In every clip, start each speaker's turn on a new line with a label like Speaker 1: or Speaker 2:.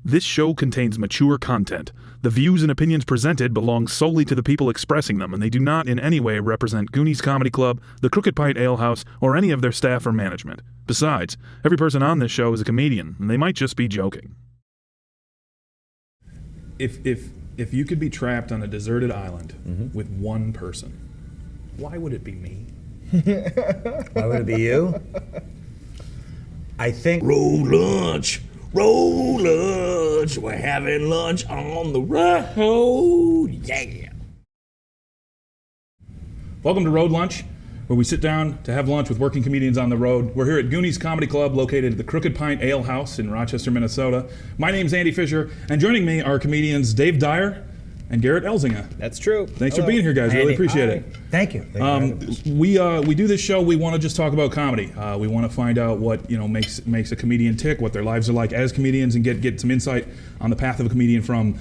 Speaker 1: This show contains mature content. The views and opinions presented belong solely to the people expressing them, and they do not in any way represent Goonies Comedy Club, the Crooked Pint Ale House, or any of their staff or management. Besides, every person on this show is a comedian, and they might just be joking. If you could be trapped on a deserted island with one person, why would it be me?
Speaker 2: Why would it be you? I think...
Speaker 3: Roll lunch, we're having lunch on the road, yeah.
Speaker 1: Welcome to Road Lunch, where we sit down to have lunch with working comedians on the road. We're here at Goonies Comedy Club, located at the Crooked Pint Ale House in Rochester, Minnesota. My name's Andy Fisher, and joining me are comedians Dave Dyer and Gerrit Elzinga.
Speaker 4: That's true.
Speaker 1: Thanks for being here, guys. Really appreciate it.
Speaker 2: Thank you.
Speaker 1: We do this show. We want to just talk about comedy. We want to find out what makes a comedian tick, what their lives are like as comedians, and get some insight on the path of a comedian from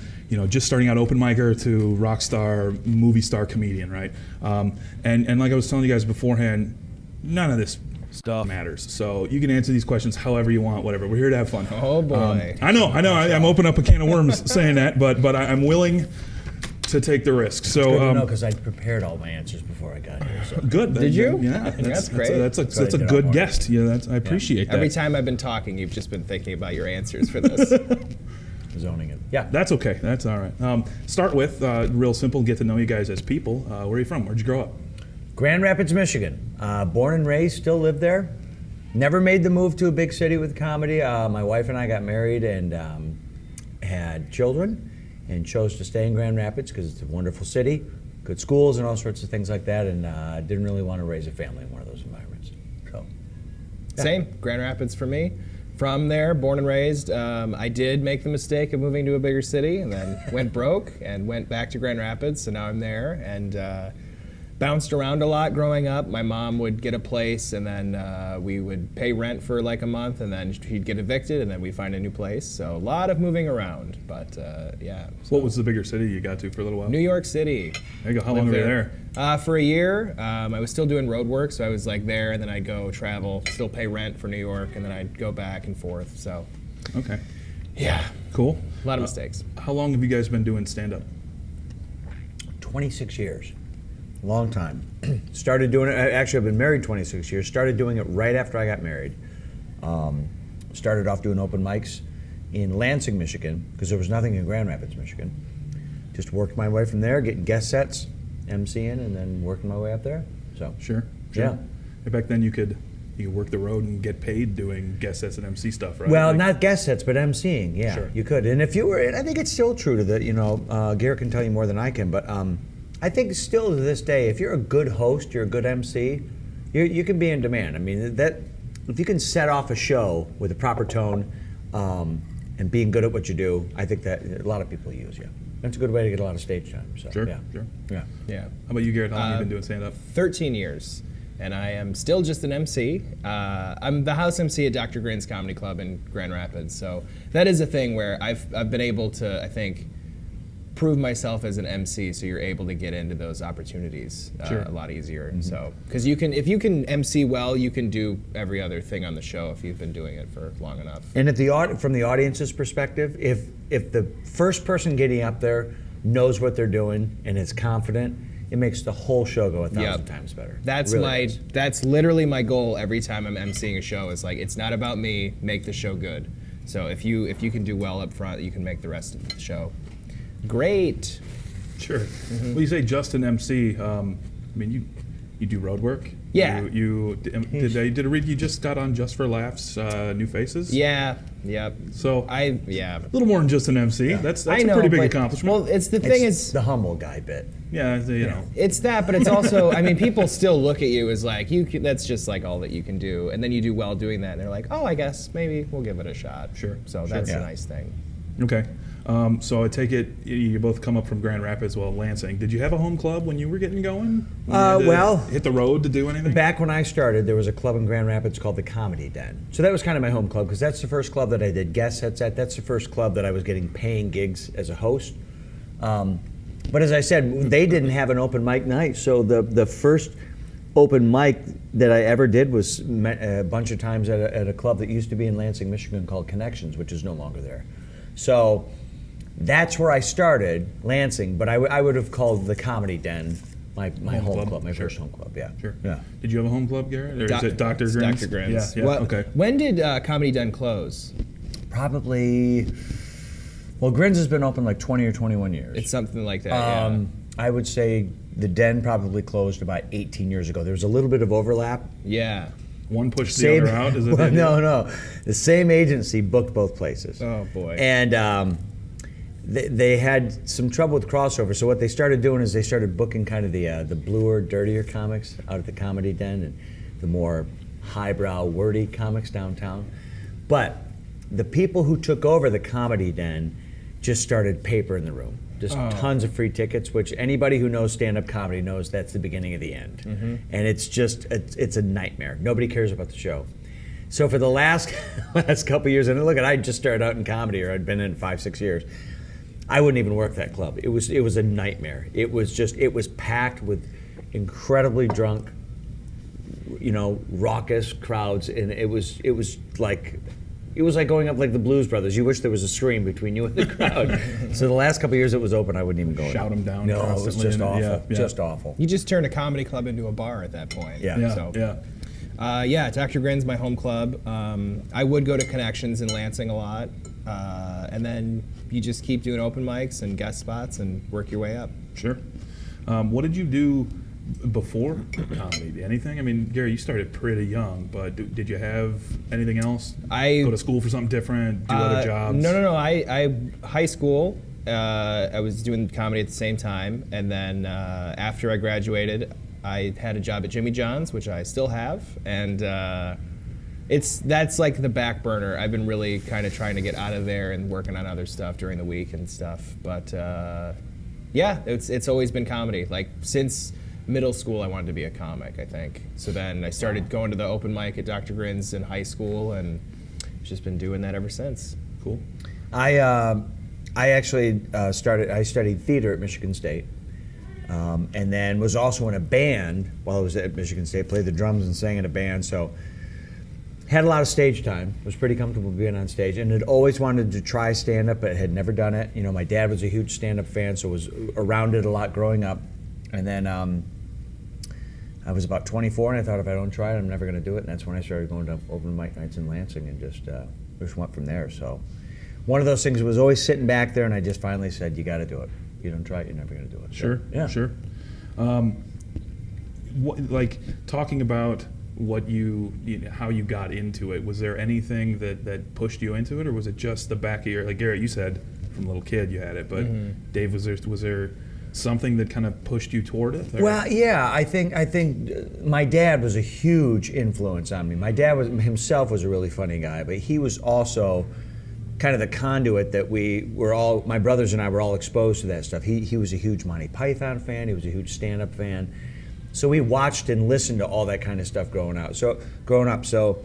Speaker 1: just starting out open micer to rock star, movie star comedian, right? And like I was telling you guys beforehand, none of this stuff matters. So you can answer these questions however you want, whatever. We're here to have fun.
Speaker 4: Oh boy.
Speaker 1: I know. I'm opening up a can of worms saying that, but I'm willing to take the risk. So
Speaker 2: good to know, because I prepared all my answers before I got here. So.
Speaker 1: Good.
Speaker 4: Did you?
Speaker 1: Yeah,
Speaker 4: that's great.
Speaker 1: That's a good guest. Yeah, I appreciate that.
Speaker 4: Every time I've been talking, you've just been thinking about your answers for this.
Speaker 2: Zoning it. Yeah.
Speaker 1: That's okay. That's all right. Start with real simple. Get to know you guys as people. Where are you from? Where'd you grow up?
Speaker 2: Grand Rapids, Michigan. Born and raised. Still live there. Never made the move to a big city with comedy. My wife and I got married and had children, and chose to stay in Grand Rapids because it's a wonderful city, good schools and all sorts of things like that, and didn't really want to raise a family in one of those environments. So, yeah.
Speaker 4: Same, Grand Rapids for me. From there, born and raised, I did make the mistake of moving to a bigger city and then went broke and went back to Grand Rapids, so now I'm there and bounced around a lot growing up. My mom would get a place and then we would pay rent for like a month and then he'd get evicted and then we'd find a new place. So a lot of moving around, but yeah. So.
Speaker 1: What was the bigger city you got to for a little while?
Speaker 4: New York City.
Speaker 1: There you go. How long were you there?
Speaker 4: For a year. I was still doing road work, so I was like there and then I'd go travel, still pay rent for New York, and then I'd go back and forth, so.
Speaker 1: Okay.
Speaker 4: Yeah.
Speaker 1: Cool.
Speaker 4: A lot of mistakes.
Speaker 1: How long have you guys been doing stand-up?
Speaker 2: 26 years. Long time. Started doing it, actually I've been married 26 years, started doing it right after I got married. Started off doing open mics in Lansing, Michigan, because there was nothing in Grand Rapids, Michigan. Just worked my way from there, getting guest sets, MCing, and then working my way up there. So
Speaker 1: Sure.
Speaker 2: Yeah.
Speaker 1: Back then you could work the road and get paid doing guest sets and MC stuff, right?
Speaker 2: Well, not guest sets, but MCing, yeah,
Speaker 1: Sure.
Speaker 2: You could. And if you were, and I think it's still true to that, Gerrit can tell you more than I can, but I think still to this day, if you're a good host, you're a good MC, you can be in demand. I mean, that if you can set off a show with a proper tone and being good at what you do, I think that a lot of people use you. That's a good way to get a lot of stage time. So,
Speaker 1: Sure,
Speaker 2: yeah.
Speaker 1: sure.
Speaker 2: Yeah.
Speaker 4: Yeah.
Speaker 1: How about you, Gerrit? How long have you been doing stand-up?
Speaker 4: 13 years, and I am still just an MC. I'm the house MC at Dr. Grin's Comedy Club in Grand Rapids, so that is a thing where I've been able to, I think, prove myself as an MC, so you're able to get into those opportunities
Speaker 1: Sure.
Speaker 4: a lot easier. So, because if you can MC well, you can do every other thing on the show if you've been doing it for long enough.
Speaker 2: And from the audience's perspective, if the first person getting up there knows what they're doing and is confident, it makes the whole show go 1,000 times better.
Speaker 4: That's that's literally my goal every time I'm MCing a show. Is like, it's not about me, make the show good. So if you can do well up front, you can make the rest of the show great.
Speaker 1: Sure. Well, you say just an MC. I mean, you do road work.
Speaker 4: Yeah.
Speaker 1: You did a read. You just got on Just for Laughs, New Faces.
Speaker 4: Yeah. Yep.
Speaker 1: So
Speaker 4: a
Speaker 1: little more than just an MC. That's a pretty big accomplishment.
Speaker 4: Well, it's
Speaker 2: the humble guy bit.
Speaker 1: Yeah, you know.
Speaker 4: It's that, but it's also, I mean, people still look at you as like, that's just like all that you can do, and then you do well doing that, and they're like, oh, I guess maybe we'll give it a shot.
Speaker 1: Sure.
Speaker 4: So that's a nice thing.
Speaker 1: Okay. So I take it you both come up from Grand Rapids, Lansing. Did you have a home club when you were getting going? Hit the road to do anything?
Speaker 2: Back when I started, there was a club in Grand Rapids called the Comedy Den. So that was kind of my home club, because that's the first club that I did guest sets at. That's the first club that I was getting paying gigs as a host. But as I said, they didn't have an open mic night, so the first open mic that I ever did was a bunch of times at a club that used to be in Lansing, Michigan called Connections, which is no longer there. So that's where I started, Lansing, but I would have called the Comedy Den my home club, my first home club, yeah.
Speaker 1: Sure.
Speaker 2: Yeah.
Speaker 1: Did you have a home club, Garrett? Or is it Dr.
Speaker 4: It's
Speaker 1: Grins?
Speaker 4: Dr. Grins.
Speaker 1: Yeah, okay.
Speaker 4: When did Comedy Den close?
Speaker 2: Probably, well, Grins has been open like 20 or 21 years.
Speaker 4: It's something like that, yeah.
Speaker 2: I would say the Den probably closed about 18 years ago. There was a little bit of overlap.
Speaker 4: Yeah.
Speaker 1: One pushed the other out? Is it
Speaker 2: Well, no. The same agency booked both places.
Speaker 4: Oh, boy.
Speaker 2: And they had some trouble with crossover. So what they started doing is they started booking kind of the bluer, dirtier comics out at the Comedy Den and the more highbrow, wordy comics downtown. But the people who took over the Comedy Den just started paper in the room. Just tons of free tickets, which anybody who knows stand-up comedy knows that's the beginning of the end.
Speaker 4: Mm-hmm.
Speaker 2: And it's a nightmare. Nobody cares about the show. So for the last couple years, and look, I just started out in comedy, or I'd been in 5-6 years. I wouldn't even work that club. It was a nightmare. It was packed with incredibly drunk, raucous crowds, and it was like going up like the Blues Brothers. You wish there was a screen between you and the crowd. So the last couple of years it was open, I wouldn't even go in.
Speaker 1: Shout them down
Speaker 2: No, it was
Speaker 1: constantly
Speaker 2: just
Speaker 1: and-
Speaker 2: awful.
Speaker 1: yeah.
Speaker 2: Just awful.
Speaker 4: You just turned a comedy club into a bar at that point.
Speaker 2: Yeah.
Speaker 1: Yeah,
Speaker 4: So,
Speaker 1: yeah.
Speaker 4: Dr. Grin's my home club. I would go to Connections in Lansing a lot. And then you just keep doing open mics and guest spots and work your way up.
Speaker 1: Sure. What did you do before comedy? Anything? I mean, Gary, you started pretty young, but did you have anything else? Go to school for something different? Do other jobs?
Speaker 4: No. I high school. I was doing comedy at the same time, and then after I graduated, I had a job at Jimmy John's, which I still have, and that's like the back burner. I've been really kind of trying to get out of there and working on other stuff during the week and stuff. But it's always been comedy. Like since middle school, I wanted to be a comic, I think. So then I started going to the open mic at Dr. Grin's in high school, and just been doing that ever since.
Speaker 1: Cool.
Speaker 2: I actually studied theater at Michigan State, and then was also in a band while I was at Michigan State. Played the drums and sang in a band, so had a lot of stage time. Was pretty comfortable being on stage, and had always wanted to try stand-up, but had never done it. My dad was a huge stand-up fan, so was around it a lot growing up. And then I was about 24, and I thought if I don't try it, I'm never going to do it. And that's when I started going to open mic nights in Lansing, and just went from there. So one of those things was always sitting back there, and I just finally said, you got to do it. If you don't try it, you're never going to do it.
Speaker 1: Sure.
Speaker 2: So, yeah.
Speaker 1: Sure. Talking about how you got into it, was there anything that pushed you into it, or was it just the back of your, like Garrett, you said from a little kid you had it, but Dave, was there something that kind of pushed you toward it? Or?
Speaker 2: Well, yeah, I think my dad was a huge influence on me. My dad himself was a really funny guy, but he was also kind of the conduit that my brothers and I were all exposed to that stuff. He was a huge Monty Python fan. He was a huge stand-up fan. So we watched and listened to all that kind of stuff growing up. So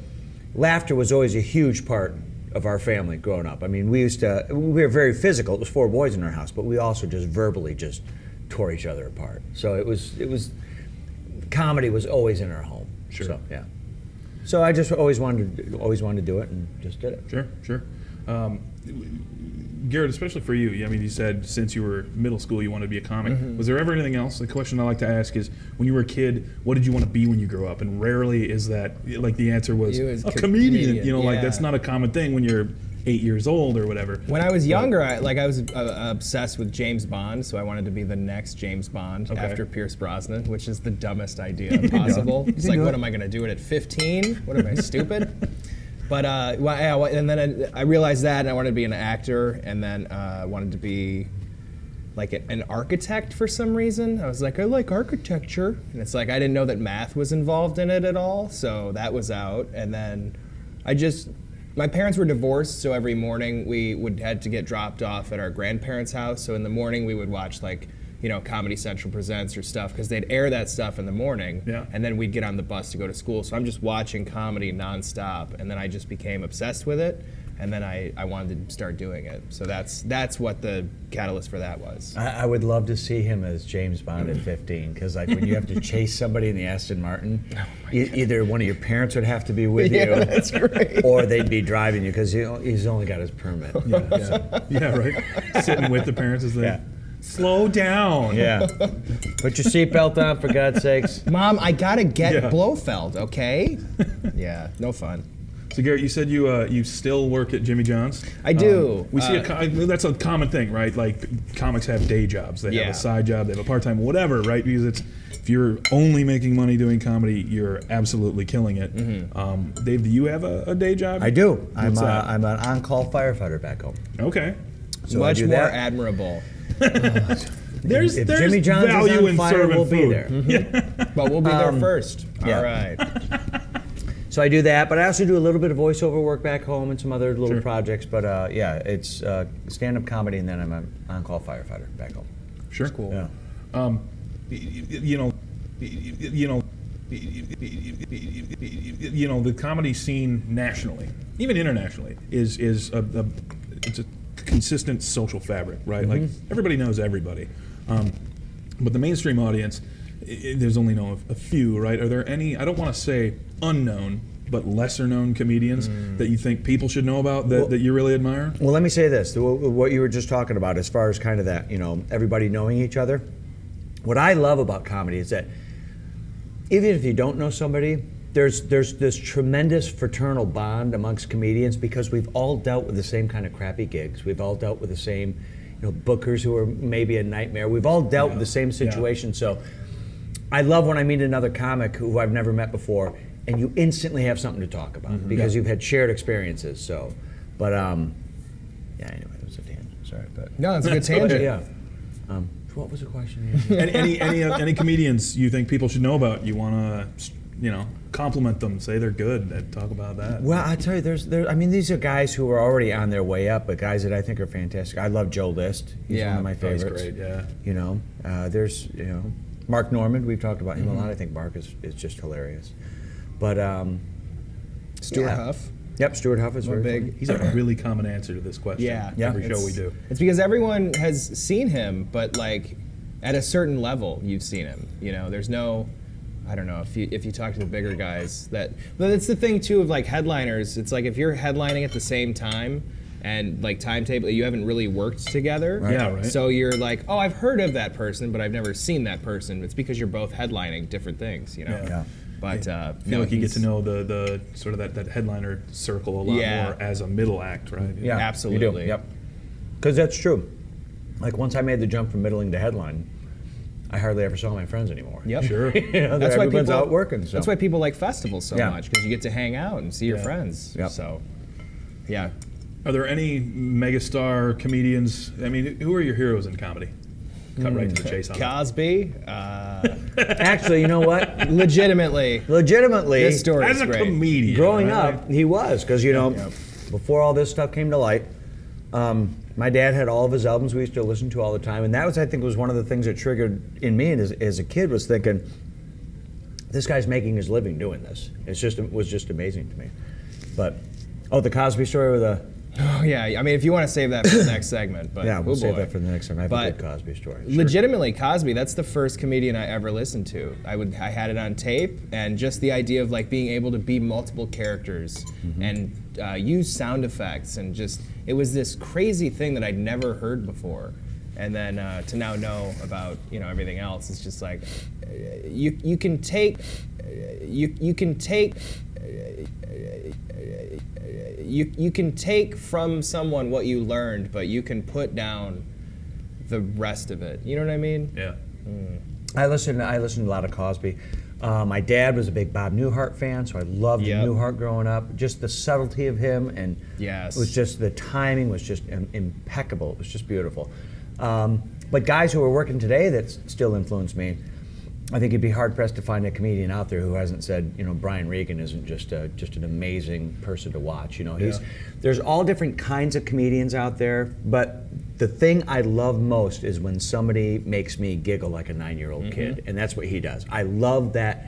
Speaker 2: laughter was always a huge part of our family growing up. I mean, we were very physical. It was 4 boys in our house, but we also just verbally just tore each other apart. So it was comedy was always in our home.
Speaker 1: Sure.
Speaker 2: So, yeah. So I just always wanted to do it, and just did it.
Speaker 1: Sure. Garrett, especially for you, I mean, you said since you were middle school you wanted to be a comic.
Speaker 2: Mm-hmm.
Speaker 1: Was there ever anything else? The question I like to ask is, when you were a kid, what did you want to be when you grew up? And rarely is that, like, the answer was a comedian. Like, that's not a common thing when you're 8 years old or whatever.
Speaker 4: When I was younger, I was obsessed with James Bond, so I wanted to be the next James Bond after Pierce Brosnan, which is the dumbest idea possible. It's like, what am I going to do it at 15? What am I, stupid? But and then I realized that, and I wanted to be an actor, and then I wanted to be like an architect for some reason. I was like, I like architecture, and it's like I didn't know that math was involved in it at all, so that was out. And then my parents were divorced, so every morning we had to get dropped off at our grandparents' house. So in the morning we would watch Comedy Central Presents or stuff, because they'd air that stuff in the morning, and then we'd get on the bus to go to school. So I'm just watching comedy nonstop, and then I just became obsessed with it. and then I wanted to start doing it. So that's what the catalyst for that was.
Speaker 2: I would love to see him as James Bond at 15, because like when you have to chase somebody in the Aston Martin, either one of your parents would have to be with you,
Speaker 4: that's great.
Speaker 2: or they'd be driving you because he's only got his permit.
Speaker 1: Yeah, right. Sitting with the parents as they
Speaker 2: Yeah.
Speaker 1: slow down.
Speaker 2: Yeah. Put your seatbelt on, for God's sakes.
Speaker 4: Mom, I gotta get
Speaker 1: Yeah.
Speaker 4: Blofeld, okay? Yeah, no fun.
Speaker 1: So Gerrit, you said you still work at Jimmy John's.
Speaker 4: I do.
Speaker 1: We see that's a common thing, right? Like comics have day jobs. They have
Speaker 4: Yeah.
Speaker 1: a side job. They have a part-time, whatever, right? Because if you're only making money doing comedy, you're absolutely killing it. Dave, do you have a day job?
Speaker 2: I do.
Speaker 1: What's that?
Speaker 2: I'm an on-call firefighter back home.
Speaker 1: Okay.
Speaker 2: So I
Speaker 4: Much
Speaker 2: do
Speaker 4: more
Speaker 2: that.
Speaker 4: admirable.
Speaker 1: There's
Speaker 2: If Jimmy John's
Speaker 1: value
Speaker 2: is on
Speaker 1: in
Speaker 2: fire,
Speaker 1: serving
Speaker 2: we'll be
Speaker 1: food.
Speaker 2: there.
Speaker 4: But we'll be there first.
Speaker 2: yeah.
Speaker 4: All right.
Speaker 2: So I do that, but I also do a little bit of voiceover work back home and some other little
Speaker 1: Sure.
Speaker 2: projects. But yeah, it's stand-up comedy, and then I'm an on-call firefighter back home.
Speaker 1: Sure.
Speaker 4: Cool.
Speaker 2: Yeah.
Speaker 1: The comedy scene nationally, even internationally, is it's a consistent social fabric, right? Like everybody knows everybody, but the mainstream audience, there's only a few, right? Are there any? I don't want to say unknown, but lesser known comedians that you think people should know about that you really admire?
Speaker 2: Well, let me say this: what you were just talking about, as far as kind of that, everybody knowing each other. What I love about comedy is that even if you don't know somebody, there's this tremendous fraternal bond amongst comedians, because we've all dealt with the same kind of crappy gigs. We've all dealt with the same, bookers who are maybe a nightmare. We've all dealt with the same situation. So I love when I meet another comic who I've never met before, and you instantly have something to talk about because you've had shared experiences. So, but yeah. Anyway, it was a tangent. Sorry, but
Speaker 4: No, it's a good tangent.
Speaker 2: yeah. What was the question?
Speaker 1: Any comedians you think people should know about? You want to, compliment them, say they're good, and talk about that.
Speaker 2: Well, I tell you, these are guys who are already on their way up, but guys that I think are fantastic. I love Joe List. He's one of my
Speaker 1: He's
Speaker 2: favorites.
Speaker 1: great, yeah.
Speaker 2: There's, Mark Norman. We've talked about him a lot. I think Mark is just hilarious. But
Speaker 4: Stuart
Speaker 2: yeah.
Speaker 4: Huff.
Speaker 2: Yep, Stuart Huff is very
Speaker 4: big-
Speaker 2: funny.
Speaker 1: He's a really common answer to this question.
Speaker 4: Yeah.
Speaker 1: Every show
Speaker 4: It's-
Speaker 1: we do.
Speaker 4: It's because everyone has seen him, but like at a certain level, you've seen him. There's no, I don't know, if you talk to the bigger guys, but it's the thing too of like headliners. It's like if you're headlining at the same time and like timetable, you haven't really worked together.
Speaker 1: Right. Yeah, right.
Speaker 4: So you're like, oh, I've heard of that person, but I've never seen that person. It's because you're both headlining different things,
Speaker 2: Yeah.
Speaker 4: But
Speaker 1: I feel like you get to know the sort of that headliner circle a lot more as a middle act, right?
Speaker 2: Yeah,
Speaker 4: Absolutely.
Speaker 2: You do. Yep. Because that's true. Like once I made the jump from middling to headline, I hardly ever saw my friends anymore.
Speaker 4: Yep.
Speaker 1: Sure.
Speaker 2: That's why everyone's out working. So.
Speaker 4: That's why people like festivals so
Speaker 2: Yeah.
Speaker 4: much, because you get to hang out and see your friends.
Speaker 2: Yep.
Speaker 4: So, yeah.
Speaker 1: Are there any megastar comedians? I mean, who are your heroes in comedy? Cut right to the chase on that.
Speaker 4: Cosby,
Speaker 2: Actually, you know what?
Speaker 4: legitimately,
Speaker 2: Legitimately,
Speaker 4: this story
Speaker 1: As
Speaker 4: is
Speaker 1: a
Speaker 4: great.
Speaker 1: comedian.
Speaker 2: growing
Speaker 1: right?
Speaker 2: up, he was, because before all this stuff came to light, my dad had all of his albums we used to listen to all the time, and that was, I think, was one of the things that triggered in me, and as a kid, was thinking, this guy's making his living doing this. It was just amazing to me. But the Cosby story with the
Speaker 4: Oh yeah, I mean, if you want to save that for the next segment, but
Speaker 2: yeah, we'll
Speaker 4: oh
Speaker 2: save
Speaker 4: boy.
Speaker 2: that for the next time. I have a good Cosby story.
Speaker 4: Legitimately, Cosby, that's the first comedian I ever listened to. I had it on tape, and just the idea of like being able to be multiple characters and use sound effects, and just, it was this crazy thing that I'd never heard before. And then to now know about everything else, it's just like you can take from someone what you learned, but you can put down the rest of it. You know what I mean?
Speaker 1: Yeah.
Speaker 2: I listened to a lot of Cosby. My dad was a big Bob Newhart fan, so I loved Newhart growing up. Just the subtlety of him, and
Speaker 4: Yes.
Speaker 2: it was just, the timing was just impeccable. It was just beautiful. But guys who are working today that still influence me, I think you'd be hard pressed to find a comedian out there who hasn't said, Brian Regan isn't just an amazing person to watch. There's all different kinds of comedians out there, but the thing I love most is when somebody makes me giggle like a 9-year-old kid, and that's what he does. I love that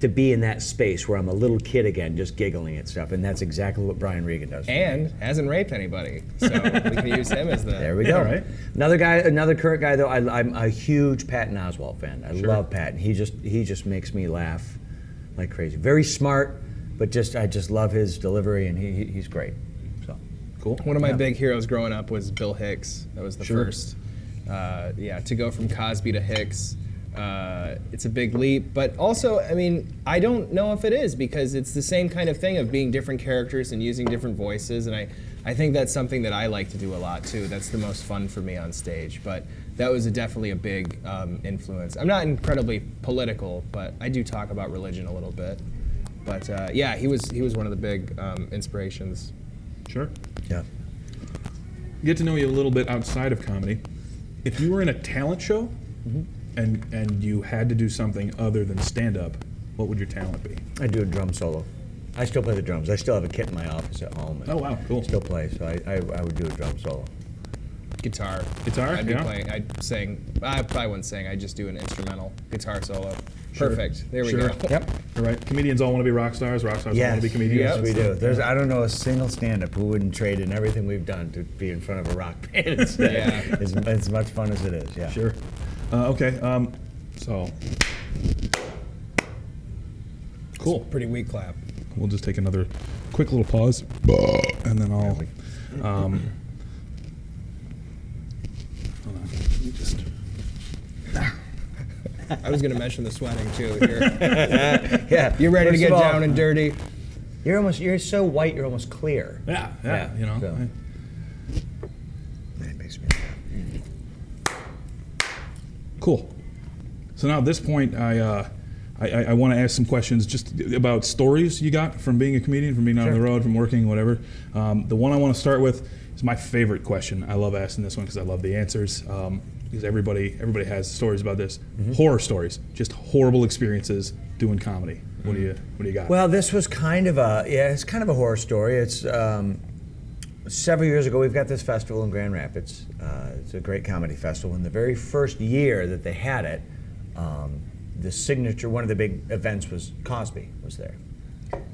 Speaker 2: to be in that space where I'm a little kid again, just giggling at stuff, and that's exactly what Brian Regan does.
Speaker 4: And hasn't raped anybody, so we can use him as the.
Speaker 2: There we go.
Speaker 1: All right.
Speaker 2: Another current guy though. I'm a huge Patton Oswalt fan. I love Patton. He just makes me laugh like crazy. Very smart, but I just love his delivery, and he's great. So
Speaker 1: Cool.
Speaker 4: One of my big heroes growing up was Bill Hicks. That was the first. To go from Cosby to Hicks, it's a big leap. But also, I mean, I don't know if it is, because it's the same kind of thing of being different characters and using different voices. And I think that's something that I like to do a lot too. That's the most fun for me on stage. But that was definitely a big influence. I'm not incredibly political, but I do talk about religion a little bit. But he was one of the big inspirations.
Speaker 1: Sure.
Speaker 2: yeah.
Speaker 1: Get to know you a little bit outside of comedy. If you were in a talent show and you had to do something other than stand-up, what would your talent be?
Speaker 2: I do a drum solo. I still play the drums. I still have a kit in my office at home. And
Speaker 1: Oh, wow, cool.
Speaker 2: Still play, so I would do a drum solo.
Speaker 4: Guitar.
Speaker 1: Guitar?
Speaker 4: I'd be
Speaker 1: Yeah.
Speaker 4: playing. I'd sing. I probably wouldn't sing. I'd just do an instrumental guitar solo. Perfect. There we
Speaker 1: Sure.
Speaker 4: go.
Speaker 2: Yep.
Speaker 1: All right. Comedians all want to be rock stars. Rock stars all want to be comedians.
Speaker 2: Yes, we do. I don't know a single stand-up who wouldn't trade in everything we've done to be in front of a rock band instead.
Speaker 4: Yeah.
Speaker 2: It's as much fun as it is. Yeah.
Speaker 1: Sure. Okay. So. Cool.
Speaker 4: Pretty weak clap.
Speaker 1: We'll just take another quick little pause, and then I'll. Hold on. Let me just.
Speaker 4: I was going to mention the sweating too.
Speaker 2: Yeah.
Speaker 4: You're ready to
Speaker 2: First
Speaker 4: get
Speaker 2: of all,
Speaker 4: down and dirty.
Speaker 2: You're so white. You're almost clear.
Speaker 1: Yeah.
Speaker 2: Yeah,
Speaker 1: You know.
Speaker 2: so. That makes me.
Speaker 1: Cool. So now at this point, I want to ask some questions just about stories you got from being a comedian, from being out on the road, from working, whatever. The one I want to start with is my favorite question. I love asking this one because I love the answers. Because everybody has stories about this. Horror stories, just horrible experiences doing comedy. What do you got?
Speaker 2: Well, this was kind of it's kind of a horror story. It's several years ago. We've got this festival in Grand Rapids. It's a great comedy festival. And the very first year that they had it, the signature, one of the big events was Cosby was there.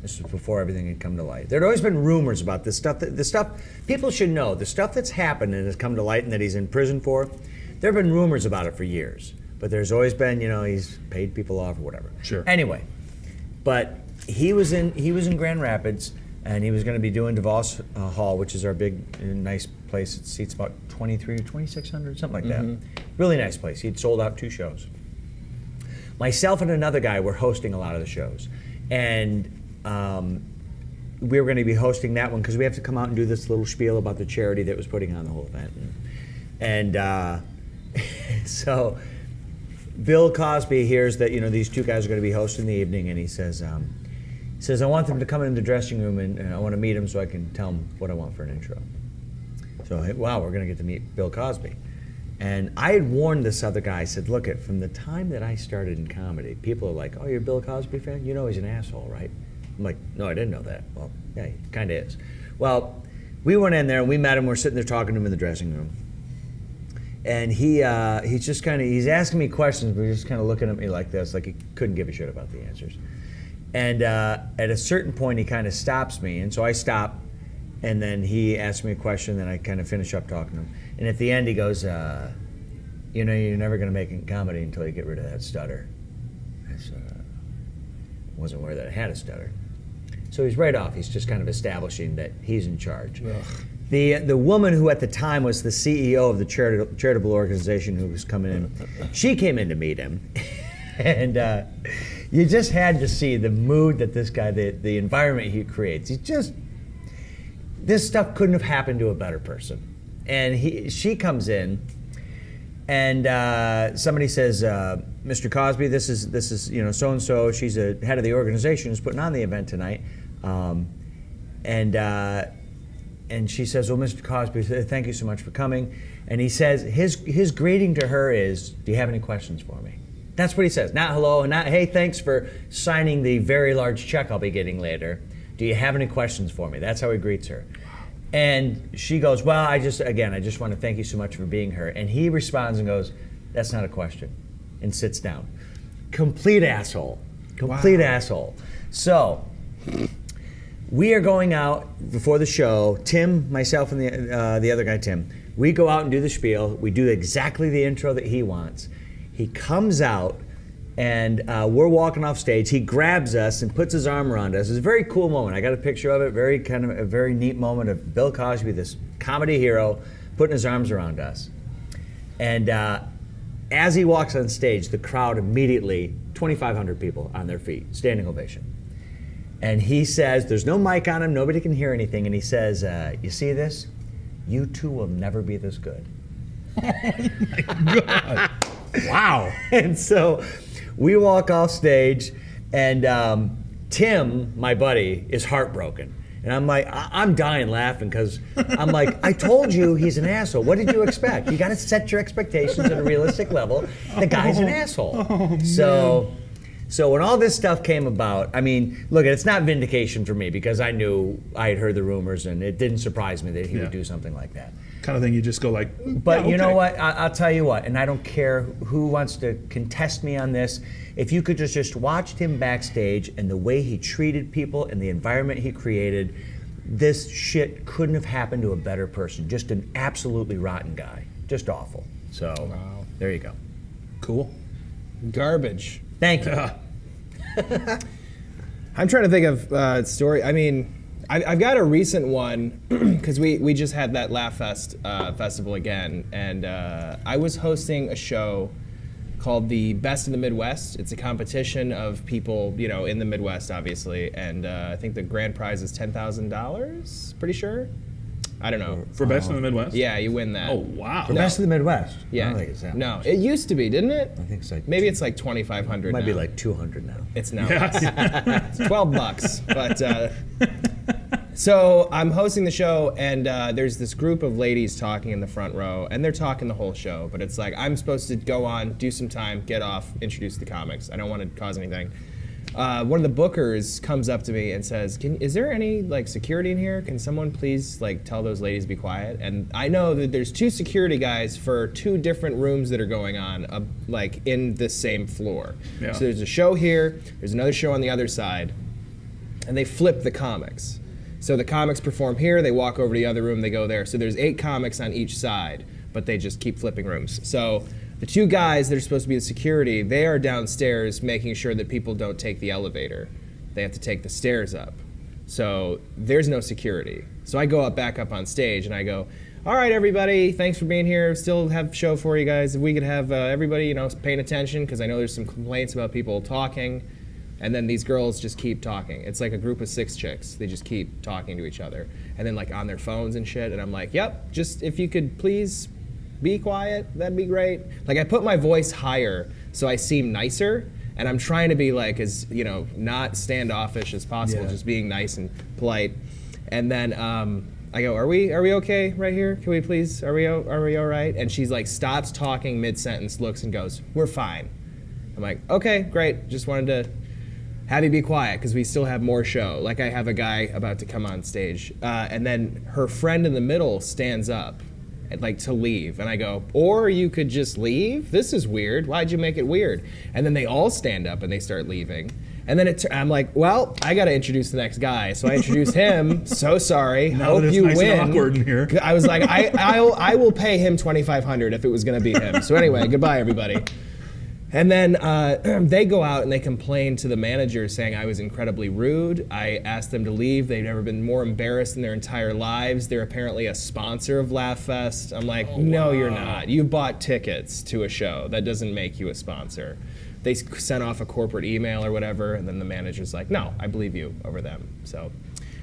Speaker 2: This was before everything had come to light. There'd always been rumors about this stuff. The stuff people should know, the stuff that's happened and has come to light and that he's in prison for. There have been rumors about it for years, but there's always been, he's paid people off or whatever.
Speaker 1: Sure.
Speaker 2: Anyway, but he was in Grand Rapids, and he was going to be doing DeVos Hall, which is our big, nice place. It seats about 2,600, something like that. Really nice place. He'd sold out 2 shows. Myself and another guy were hosting a lot of the shows, and we were going to be hosting that one because we have to come out and do this little spiel about the charity that was putting on the whole event, and so Bill Cosby hears that these 2 guys are going to be hosting the evening, and he says, I want them to come in the dressing room, and I want to meet them so I can tell them what I want for an intro. So wow, we're going to get to meet Bill Cosby. And I had warned this other guy. I said, look, from the time that I started in comedy, people are like, oh, you're a Bill Cosby fan? You know he's an asshole, right? I'm like, no, I didn't know that. Well, yeah, he kind of is. Well, we went in there and we met him. We're sitting there talking to him in the dressing room. And he's just he's asking me questions, but he's just kind of looking at me like this, like he couldn't give a shit about the answers. And at a certain point, he kind of stops me. And so I stop. And then he asks me a question, and I kind of finish up talking to him. And at the end, he goes, you're never going to make it in comedy until you get rid of that stutter. I said, wasn't aware that I had a stutter. So he's right off. He's just kind of establishing that he's in charge.
Speaker 4: Ugh.
Speaker 2: The woman who at the time was the CEO of the charitable organization who was coming in, she came in to meet him. And you just had to see the mood that this guy, the environment he creates. This stuff couldn't have happened to a better person. And she comes in, and somebody says, Mr. Cosby, this is so and so. She's a head of the organization who's putting on the event tonight, and she says, well, Mr. Cosby, thank you so much for coming. And he says his greeting to her is, do you have any questions for me? That's what he says. Not hello, and not hey, thanks for signing the very large check I'll be getting later. Do you have any questions for me? That's how he greets her. And she goes, well, I just want to thank you so much for being here. And he responds and goes, that's not a question, and sits down. Complete asshole. Complete asshole. So, we are going out before the show. Tim, myself, and the other guy, Tim. We go out and do the spiel. We do exactly the intro that he wants. He comes out, and we're walking off stage. He grabs us and puts his arm around us. It's a very cool moment. I got a picture of it. A very neat moment of Bill Cosby, this comedy hero, putting his arms around us. And as he walks on stage, the crowd immediately, 2,500 people on their feet, standing ovation. And he says, there's no mic on him, nobody can hear anything, and he says, you see this? You two will never be this good.
Speaker 1: God. Wow.
Speaker 2: And so we walk off stage, and Tim, my buddy, is heartbroken. And I'm like, I'm dying laughing because I'm like, I told you he's an asshole. What did you expect? You got to set your expectations at a realistic level. The guy's an asshole. So when all this stuff came about, I mean, look, it's not vindication for me because I knew I had heard the rumors and it didn't surprise me that he would do something like that.
Speaker 1: Kind of thing you just go like,
Speaker 2: But
Speaker 1: yeah,
Speaker 2: you know
Speaker 1: okay.
Speaker 2: what? I'll tell you what, and I don't care who wants to contest me on this. If you could just watch him backstage and the way he treated people and the environment he created, this shit couldn't have happened to a better person. Just an absolutely rotten guy. Just awful. So, there you go.
Speaker 1: Cool.
Speaker 4: Garbage.
Speaker 2: Thank you.
Speaker 4: I'm trying to think of a story. I mean, I've got a recent one because we just had that Laugh Fest festival again, and I was hosting a show called the Best in the Midwest. It's a competition of people, you know, in the Midwest, obviously, and I think the grand prize is $10,000. Pretty sure. I don't know.
Speaker 1: For Best in the Midwest?
Speaker 4: Yeah, you win that.
Speaker 1: Oh, wow.
Speaker 2: The best of the Midwest.
Speaker 4: Yeah.
Speaker 2: I don't think it's that
Speaker 4: No,
Speaker 2: much.
Speaker 4: it used to be, didn't it?
Speaker 2: I think it's like
Speaker 4: Maybe it's like 2,500.
Speaker 2: It might be
Speaker 4: now.
Speaker 2: like 200 now.
Speaker 4: It's now. It's $12, but so I'm hosting the show, and there's this group of ladies talking in the front row, and they're talking the whole show. But it's like I'm supposed to go on, do some time, get off, introduce the comics. I don't want to cause anything. One of the bookers comes up to me and says, "Is there any like security in here? Can someone please like tell those ladies to be quiet?" And I know that there's 2 security guys for 2 different rooms that are going on, like in the same floor.
Speaker 1: Yeah.
Speaker 4: So there's a show here, there's another show on the other side, and they flip the comics. So the comics perform here, they walk over to the other room, they go there. So there's 8 comics on each side, but they just keep flipping rooms. So the 2 guys that are supposed to be the security, they are downstairs making sure that people don't take the elevator. They have to take the stairs up. So there's no security. So I go back up on stage and I go, "All right, everybody, thanks for being here. Still have a show for you guys. If we could have everybody, you know, paying attention, because I know there's some complaints about people talking." And then these girls just keep talking. It's like a group of 6 chicks. They just keep talking to each other. And then like on their phones and shit. And I'm like, "Yep, just if you could please be quiet, that'd be great." Like I put my voice higher so I seem nicer, and I'm trying to be like as, you know, not standoffish as possible, just being nice and polite. And then I go, are we okay right here? Can we please, are we all right? And she's like stops talking mid-sentence, looks and goes, "We're fine." I'm like, "Okay, great. Just wanted to have you be quiet because we still have more show." Like I have a guy about to come on stage, and then her friend in the middle stands up, and like to leave, and I go, "Or you could just leave. This is weird. Why'd you make it weird?" And then they all stand up and they start leaving, and then I'm like, "Well, I got to introduce the next guy." So I introduce him. "So sorry.
Speaker 1: Now
Speaker 4: Hope
Speaker 1: that it's
Speaker 4: you
Speaker 1: nice
Speaker 4: win."
Speaker 1: and awkward in here.
Speaker 4: I was like, I will pay him $2,500 if it was going to be him. So anyway, goodbye everybody. And then they go out and they complain to the manager saying I was incredibly rude. I asked them to leave. They've never been more embarrassed in their entire lives. They're apparently a sponsor of Laugh Fest. I'm like, "No, you're not. You bought tickets to a show. That doesn't make you a sponsor." They sent off a corporate email or whatever, and then the manager's like, "No, I believe you over them." So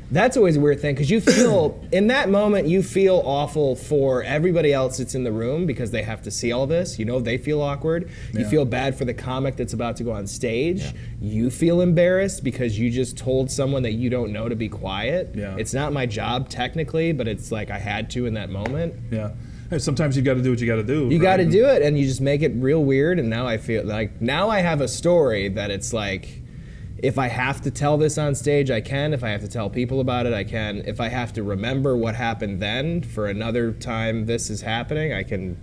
Speaker 4: that's always a weird thing, because you feel, in that moment, you feel awful for everybody else that's in the room because they have to see all this. You know, they feel awkward. You feel bad for the comic that's about to go on stage. Yeah. You feel embarrassed because you just told someone that you don't know to be quiet.
Speaker 1: Yeah.
Speaker 4: It's not my job technically, but it's like I had to in that moment.
Speaker 1: Yeah. Hey, sometimes you got to do what you got to do.
Speaker 4: You
Speaker 1: right?
Speaker 4: got to do it, and you just make it real weird, and now I feel like, now I have a story that it's like, if I have to tell this on stage, I can. If I have to tell people about it, I can. If I have to remember what happened then for another time this is happening, I can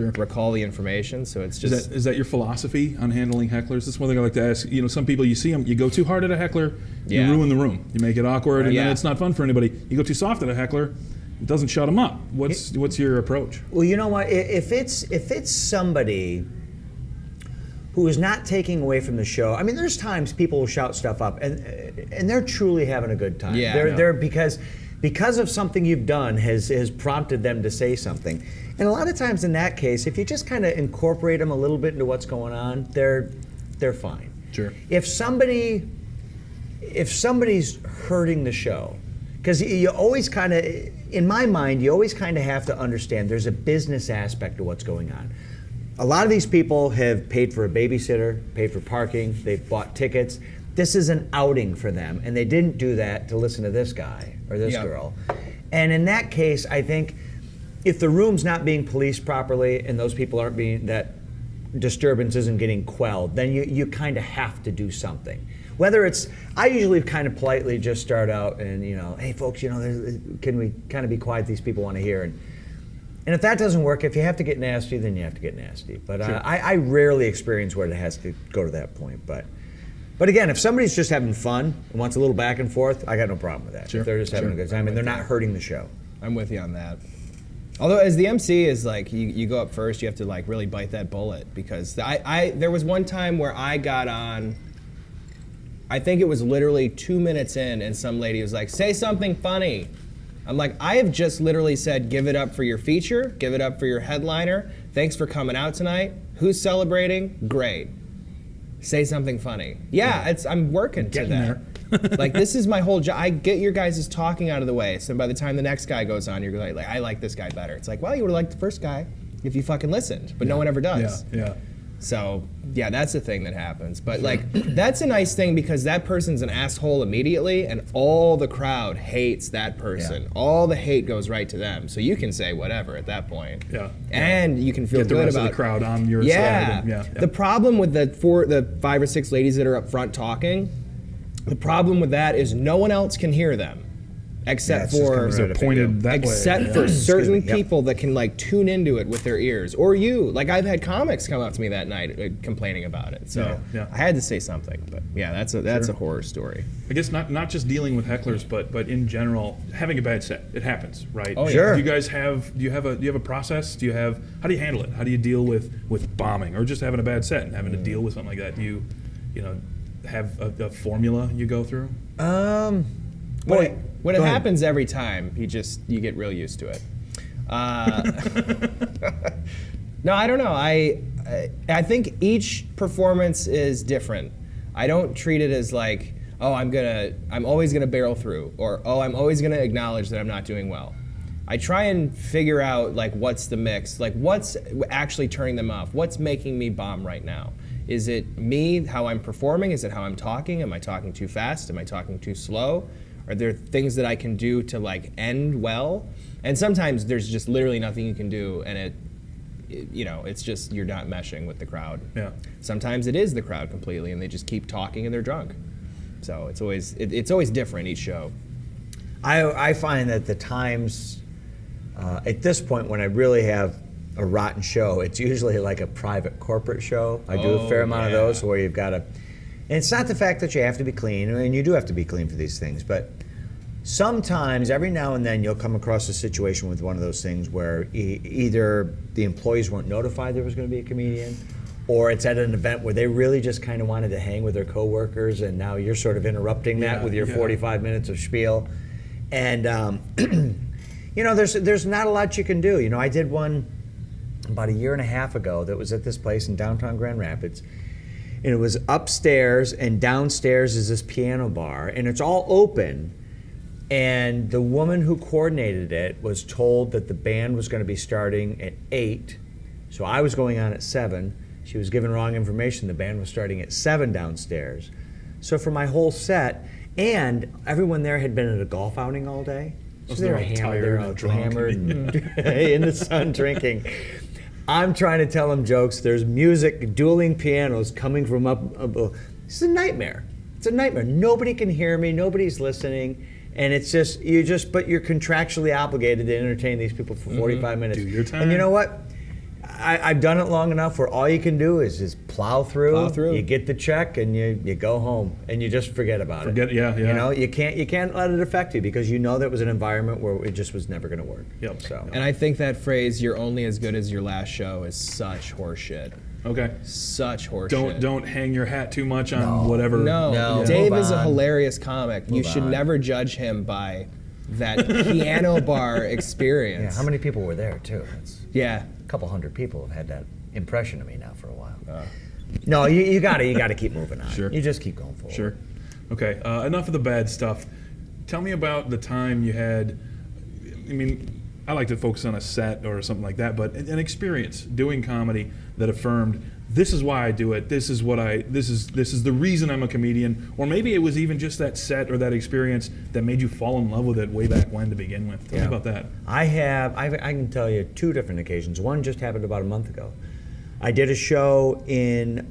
Speaker 1: Sure.
Speaker 4: recall the information. So it's just
Speaker 1: Is that your philosophy on handling hecklers? That's one thing I like to ask. You know, some people, you see them, you go too hard at a heckler, you
Speaker 4: Yeah.
Speaker 1: ruin the room. You make it awkward, and then
Speaker 4: Yeah.
Speaker 1: it's not fun for anybody. You go too soft at a heckler, it doesn't shut them up. What's your approach?
Speaker 2: Well, you know what? If it's somebody who is not taking away from the show, I mean, there's times people will shout stuff up, and they're truly having a good time.
Speaker 4: Yeah.
Speaker 2: They're because of something you've done has prompted them to say something. And a lot of times in that case, if you just kind of incorporate them a little bit into what's going on, they're fine.
Speaker 1: Sure.
Speaker 2: If somebody's hurting the show, because you always kind of, in my mind, you always kind of have to understand there's a business aspect to what's going on. A lot of these people have paid for a babysitter, paid for parking, they've bought tickets. This is an outing for them, and they didn't do that to listen to this guy or this
Speaker 4: Yep.
Speaker 2: girl. And in that case, I think if the room's not being policed properly and those people aren't being, that disturbance isn't getting quelled, then you kind of have to do something. Whether it's, I usually kind of politely just start out and, you know, hey folks, you know, can we kind of be quiet, these people want to hear. And if that doesn't work, if you have to get nasty, then you have to get nasty. But
Speaker 1: Sure.
Speaker 2: I rarely experience where it has to go to that point. But again, if somebody's just having fun and wants a little back and forth, I got no problem with that.
Speaker 1: Sure.
Speaker 2: If they're just having
Speaker 1: Sure.
Speaker 2: a good time and they're not hurting the show.
Speaker 4: I'm with you on that. Although as the MC is like, you go up first, you have to like really bite that bullet, because there was one time where I got on, I think it was literally 2 minutes in, and some lady was like, say something funny. I'm like, I have just literally said, give it up for your feature, give it up for your headliner, thanks for coming out tonight. Who's celebrating? Great. Say something funny. Yeah, I'm working to
Speaker 1: Getting
Speaker 4: that. Like, this is my whole job. I get your guys' talking out of the way, so by the time the next guy goes on, you're like, I like this guy better. It's like, well, you would have liked the first guy if you fucking listened, but no one ever does.
Speaker 1: Yeah.
Speaker 4: So, yeah, that's the thing that happens. But, like, that's a nice thing, because that person's an asshole immediately, and all the crowd hates that person.
Speaker 2: Yeah.
Speaker 4: All the hate goes right to them. So you can say whatever at that point.
Speaker 1: Yeah.
Speaker 4: And you can feel
Speaker 1: Get the
Speaker 4: good
Speaker 1: rest
Speaker 4: about
Speaker 1: of the crowd on your
Speaker 4: yeah.
Speaker 1: side. And,
Speaker 4: The problem with the 5 or 6 ladies that are up front talking, the problem with that is no one else can hear them. Except
Speaker 2: it's just
Speaker 4: for
Speaker 2: coming right up at
Speaker 1: pointed that way.
Speaker 4: except for certain
Speaker 2: Excuse me, yep.
Speaker 4: people that can like tune into it with their ears, or you. Like, I've had comics come up to me that night complaining about it. So
Speaker 1: Yeah.
Speaker 4: I had to say something. But yeah, that's a horror story.
Speaker 1: I guess not just dealing with hecklers, but in general, having a bad set. It happens, right?
Speaker 4: Oh, yeah.
Speaker 2: Sure.
Speaker 1: Do you guys have a process? How do you handle it? How do you deal with bombing or just having a bad set and having to deal with something like that? Do you have a formula you go through?
Speaker 4: When it
Speaker 2: Go ahead.
Speaker 4: happens every time, you get real used to it. No, I don't know. I think each performance is different. I don't treat it as like, oh, I'm always gonna barrel through, or oh, I'm always gonna acknowledge that I'm not doing well. I try and figure out like what's the mix, like what's actually turning them off, what's making me bomb right now. Is it me, how I'm performing? Is it how I'm talking? Am I talking too fast? Am I talking too slow? Are there things that I can do to like end well? And sometimes there's just literally nothing you can do, and it's just you're not meshing with the crowd.
Speaker 1: Yeah.
Speaker 4: Sometimes it is the crowd completely, and they just keep talking and they're drunk. So it's always different each show.
Speaker 2: I find that the times at this point when I really have a rotten show, it's usually like a private corporate show. I do a fair amount of those where you've got to, and it's not the fact that you have to be clean. I mean, you do have to be clean for these things, but sometimes, every now and then, you'll come across a situation with one of those things where either the employees weren't notified there was going to be a comedian, or it's at an event where they really just kind of wanted to hang with their coworkers, and now you're sort of interrupting that with your 45 minutes of spiel. And there's not a lot you can do. I did one about a year and a half ago that was at this place in downtown Grand Rapids. And it was upstairs, and downstairs is this piano bar, and it's all open. And the woman who coordinated it was told that the band was going to be starting at 8. So I was going on at 7. She was given wrong information. The band was starting at 7 downstairs. So for my whole set, and everyone there had been at a golf outing all day. So they were hammered, they were all hammered and in the sun drinking. I'm trying to tell them jokes. There's music, dueling pianos coming from up above. It's a nightmare. It's a nightmare. Nobody can hear me. Nobody's listening. And it's just, but you're contractually obligated to entertain these people for 45 minutes.
Speaker 1: Do your time.
Speaker 2: And you know what? I've done it long enough where all you can do is just plow through.
Speaker 4: Plow through.
Speaker 2: You get the check and you go home and you just forget about it.
Speaker 1: Yeah.
Speaker 2: You know, you can't let it affect you because you know that was an environment where it just was never going to work.
Speaker 1: Yep.
Speaker 2: So.
Speaker 4: And I think that phrase, "you're only as good as your last show," is such horseshit.
Speaker 1: Okay.
Speaker 4: Such horseshit.
Speaker 1: Don't hang your hat too much on whatever.
Speaker 4: No. Dave
Speaker 2: Move
Speaker 4: is a
Speaker 2: on.
Speaker 4: hilarious comic. You should
Speaker 2: on.
Speaker 4: never judge him by that piano bar experience.
Speaker 2: Yeah, how many people were there too?
Speaker 4: Yeah.
Speaker 2: A couple hundred people have had that impression of me now for a while. No, you gotta keep moving on.
Speaker 1: Sure.
Speaker 2: You just keep going forward.
Speaker 1: Sure. Okay. Enough of the bad stuff. Tell me about the time you had. I mean, I like to focus on a set or something like that, but an experience doing comedy that affirmed this is why I do it. This is the reason I'm a comedian. Or maybe it was even just that set or that experience that made you fall in love with it way back when to begin with. Tell me about that.
Speaker 2: I can tell you 2 different occasions. One just happened about a month ago. I did a show in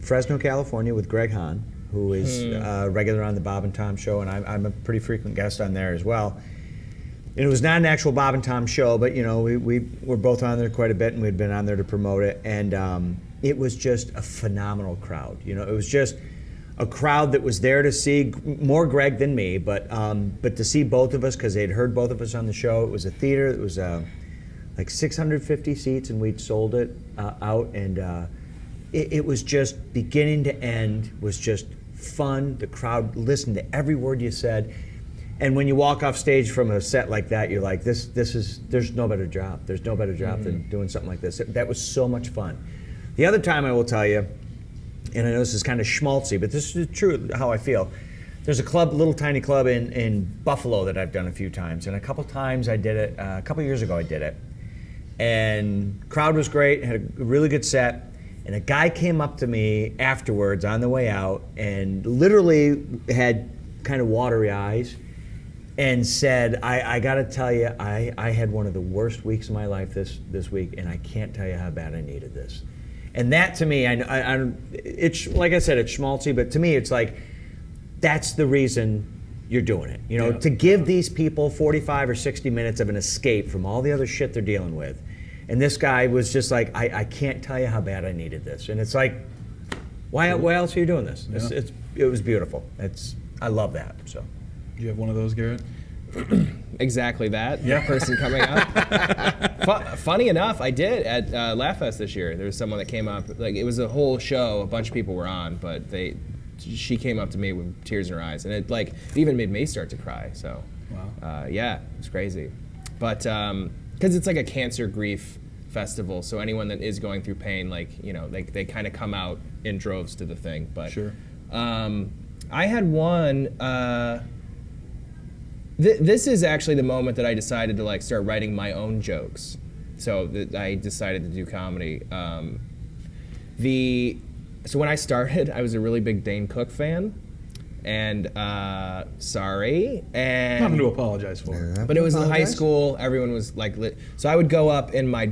Speaker 2: Fresno, California with Greg Hahn, who is regular on the Bob and Tom show, and I'm a pretty frequent guest on there as well. And it was not an actual Bob and Tom show, but you know, we were both on there quite a bit, and we'd been on there to promote it. And it was just a phenomenal crowd. You know, it was just a crowd that was there to see more Greg than me, but to see both of us because they'd heard both of us on the show. It was a theater. It was like 650 seats, and we'd sold it out, and it was just beginning to end was just fun. The crowd listened to every word you said. And when you walk off stage from a set like that, you're like, there's no better job. There's no better job than doing something like this. That was so much fun. The other time I will tell you, and I know this is kind of schmaltzy, but this is true how I feel. There's a club, little tiny club in Buffalo that I've done a few times. And a couple times I did it, a couple years ago I did it. And crowd was great, had a really good set. And a guy came up to me afterwards on the way out and literally had kind of watery eyes. And said, I gotta tell you, I had one of the worst weeks of my life this week, and I can't tell you how bad I needed this. And that to me, it's like I said, it's schmaltzy, but to me, it's like that's the reason you're doing it. You know, to give these people 45 or 60 minutes of an escape from all the other shit they're dealing with. And this guy was just like, I can't tell you how bad I needed this. And it's like, why else are you doing this?
Speaker 1: Yeah.
Speaker 2: It was beautiful. I love that. So.
Speaker 1: Do you have one of those, Gerrit?
Speaker 4: Exactly that. Yeah. Person coming up. Funny enough, I did at Laugh Fest this year. There was someone that came up. Like it was a whole show. A bunch of people were on, but she came up to me with tears in her eyes, and it even made me start to cry. So,
Speaker 1: wow.
Speaker 4: Yeah, it was crazy. But because it's like a cancer grief festival, so anyone that is going through pain, like you know, they kind of come out in droves to the thing. But
Speaker 1: sure.
Speaker 4: I had one. This is actually the moment that I decided to start writing my own jokes. So I decided to do comedy. So when I started, I was a really big Dane Cook fan, and sorry, and
Speaker 1: Nothing to apologize for.
Speaker 4: but it was in high school. Everyone was like lit. So I would go up in my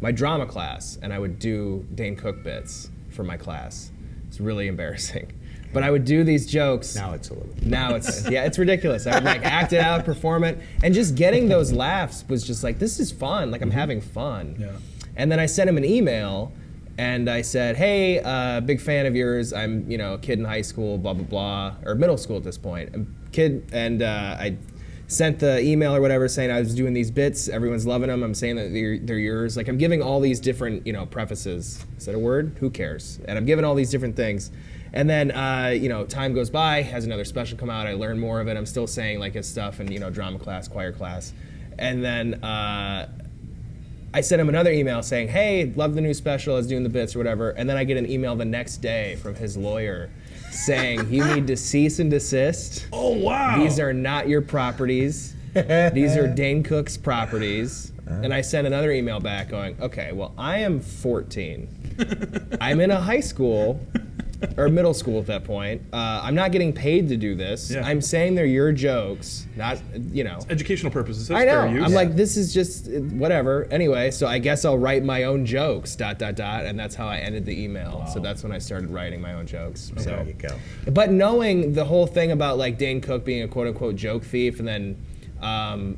Speaker 4: my drama class, and I would do Dane Cook bits for my class. It's really embarrassing. But I would do these jokes.
Speaker 2: Now it's
Speaker 4: it's ridiculous. I would act it out, perform it, and just getting those laughs was just like, this is fun. Like I'm having fun.
Speaker 1: Yeah.
Speaker 4: And then I sent him an email, and I said, hey, big fan of yours. I'm a kid in high school, blah blah blah, or middle school at this point. I sent the email or whatever saying I was doing these bits. Everyone's loving them. I'm saying that they're yours. Like I'm giving all these different prefaces. Is that a word? Who cares? And I'm giving all these different things. And then, time goes by, has another special come out, I learn more of it, I'm still saying his stuff in, drama class, choir class. And then I sent him another email saying, hey, love the new special, I was doing the bits or whatever. And then I get an email the next day from his lawyer saying, you need to cease and desist.
Speaker 1: Oh, wow.
Speaker 4: These are not your properties. These are Dane Cook's properties. And I sent another email back going, okay, well, I am 14. I'm in a high school. Or middle school at that point. I'm not getting paid to do this.
Speaker 1: Yeah.
Speaker 4: I'm saying they're your jokes, not,
Speaker 1: Educational purposes. That's
Speaker 4: I know.
Speaker 1: fair use.
Speaker 4: I'm like, this is just whatever. Anyway, so I guess I'll write my own jokes, ... And that's how I ended the email. Wow. So that's when I started writing my own jokes.
Speaker 1: Okay.
Speaker 4: So.
Speaker 2: There you go.
Speaker 4: But knowing the whole thing about Dane Cook being a quote unquote joke thief, and then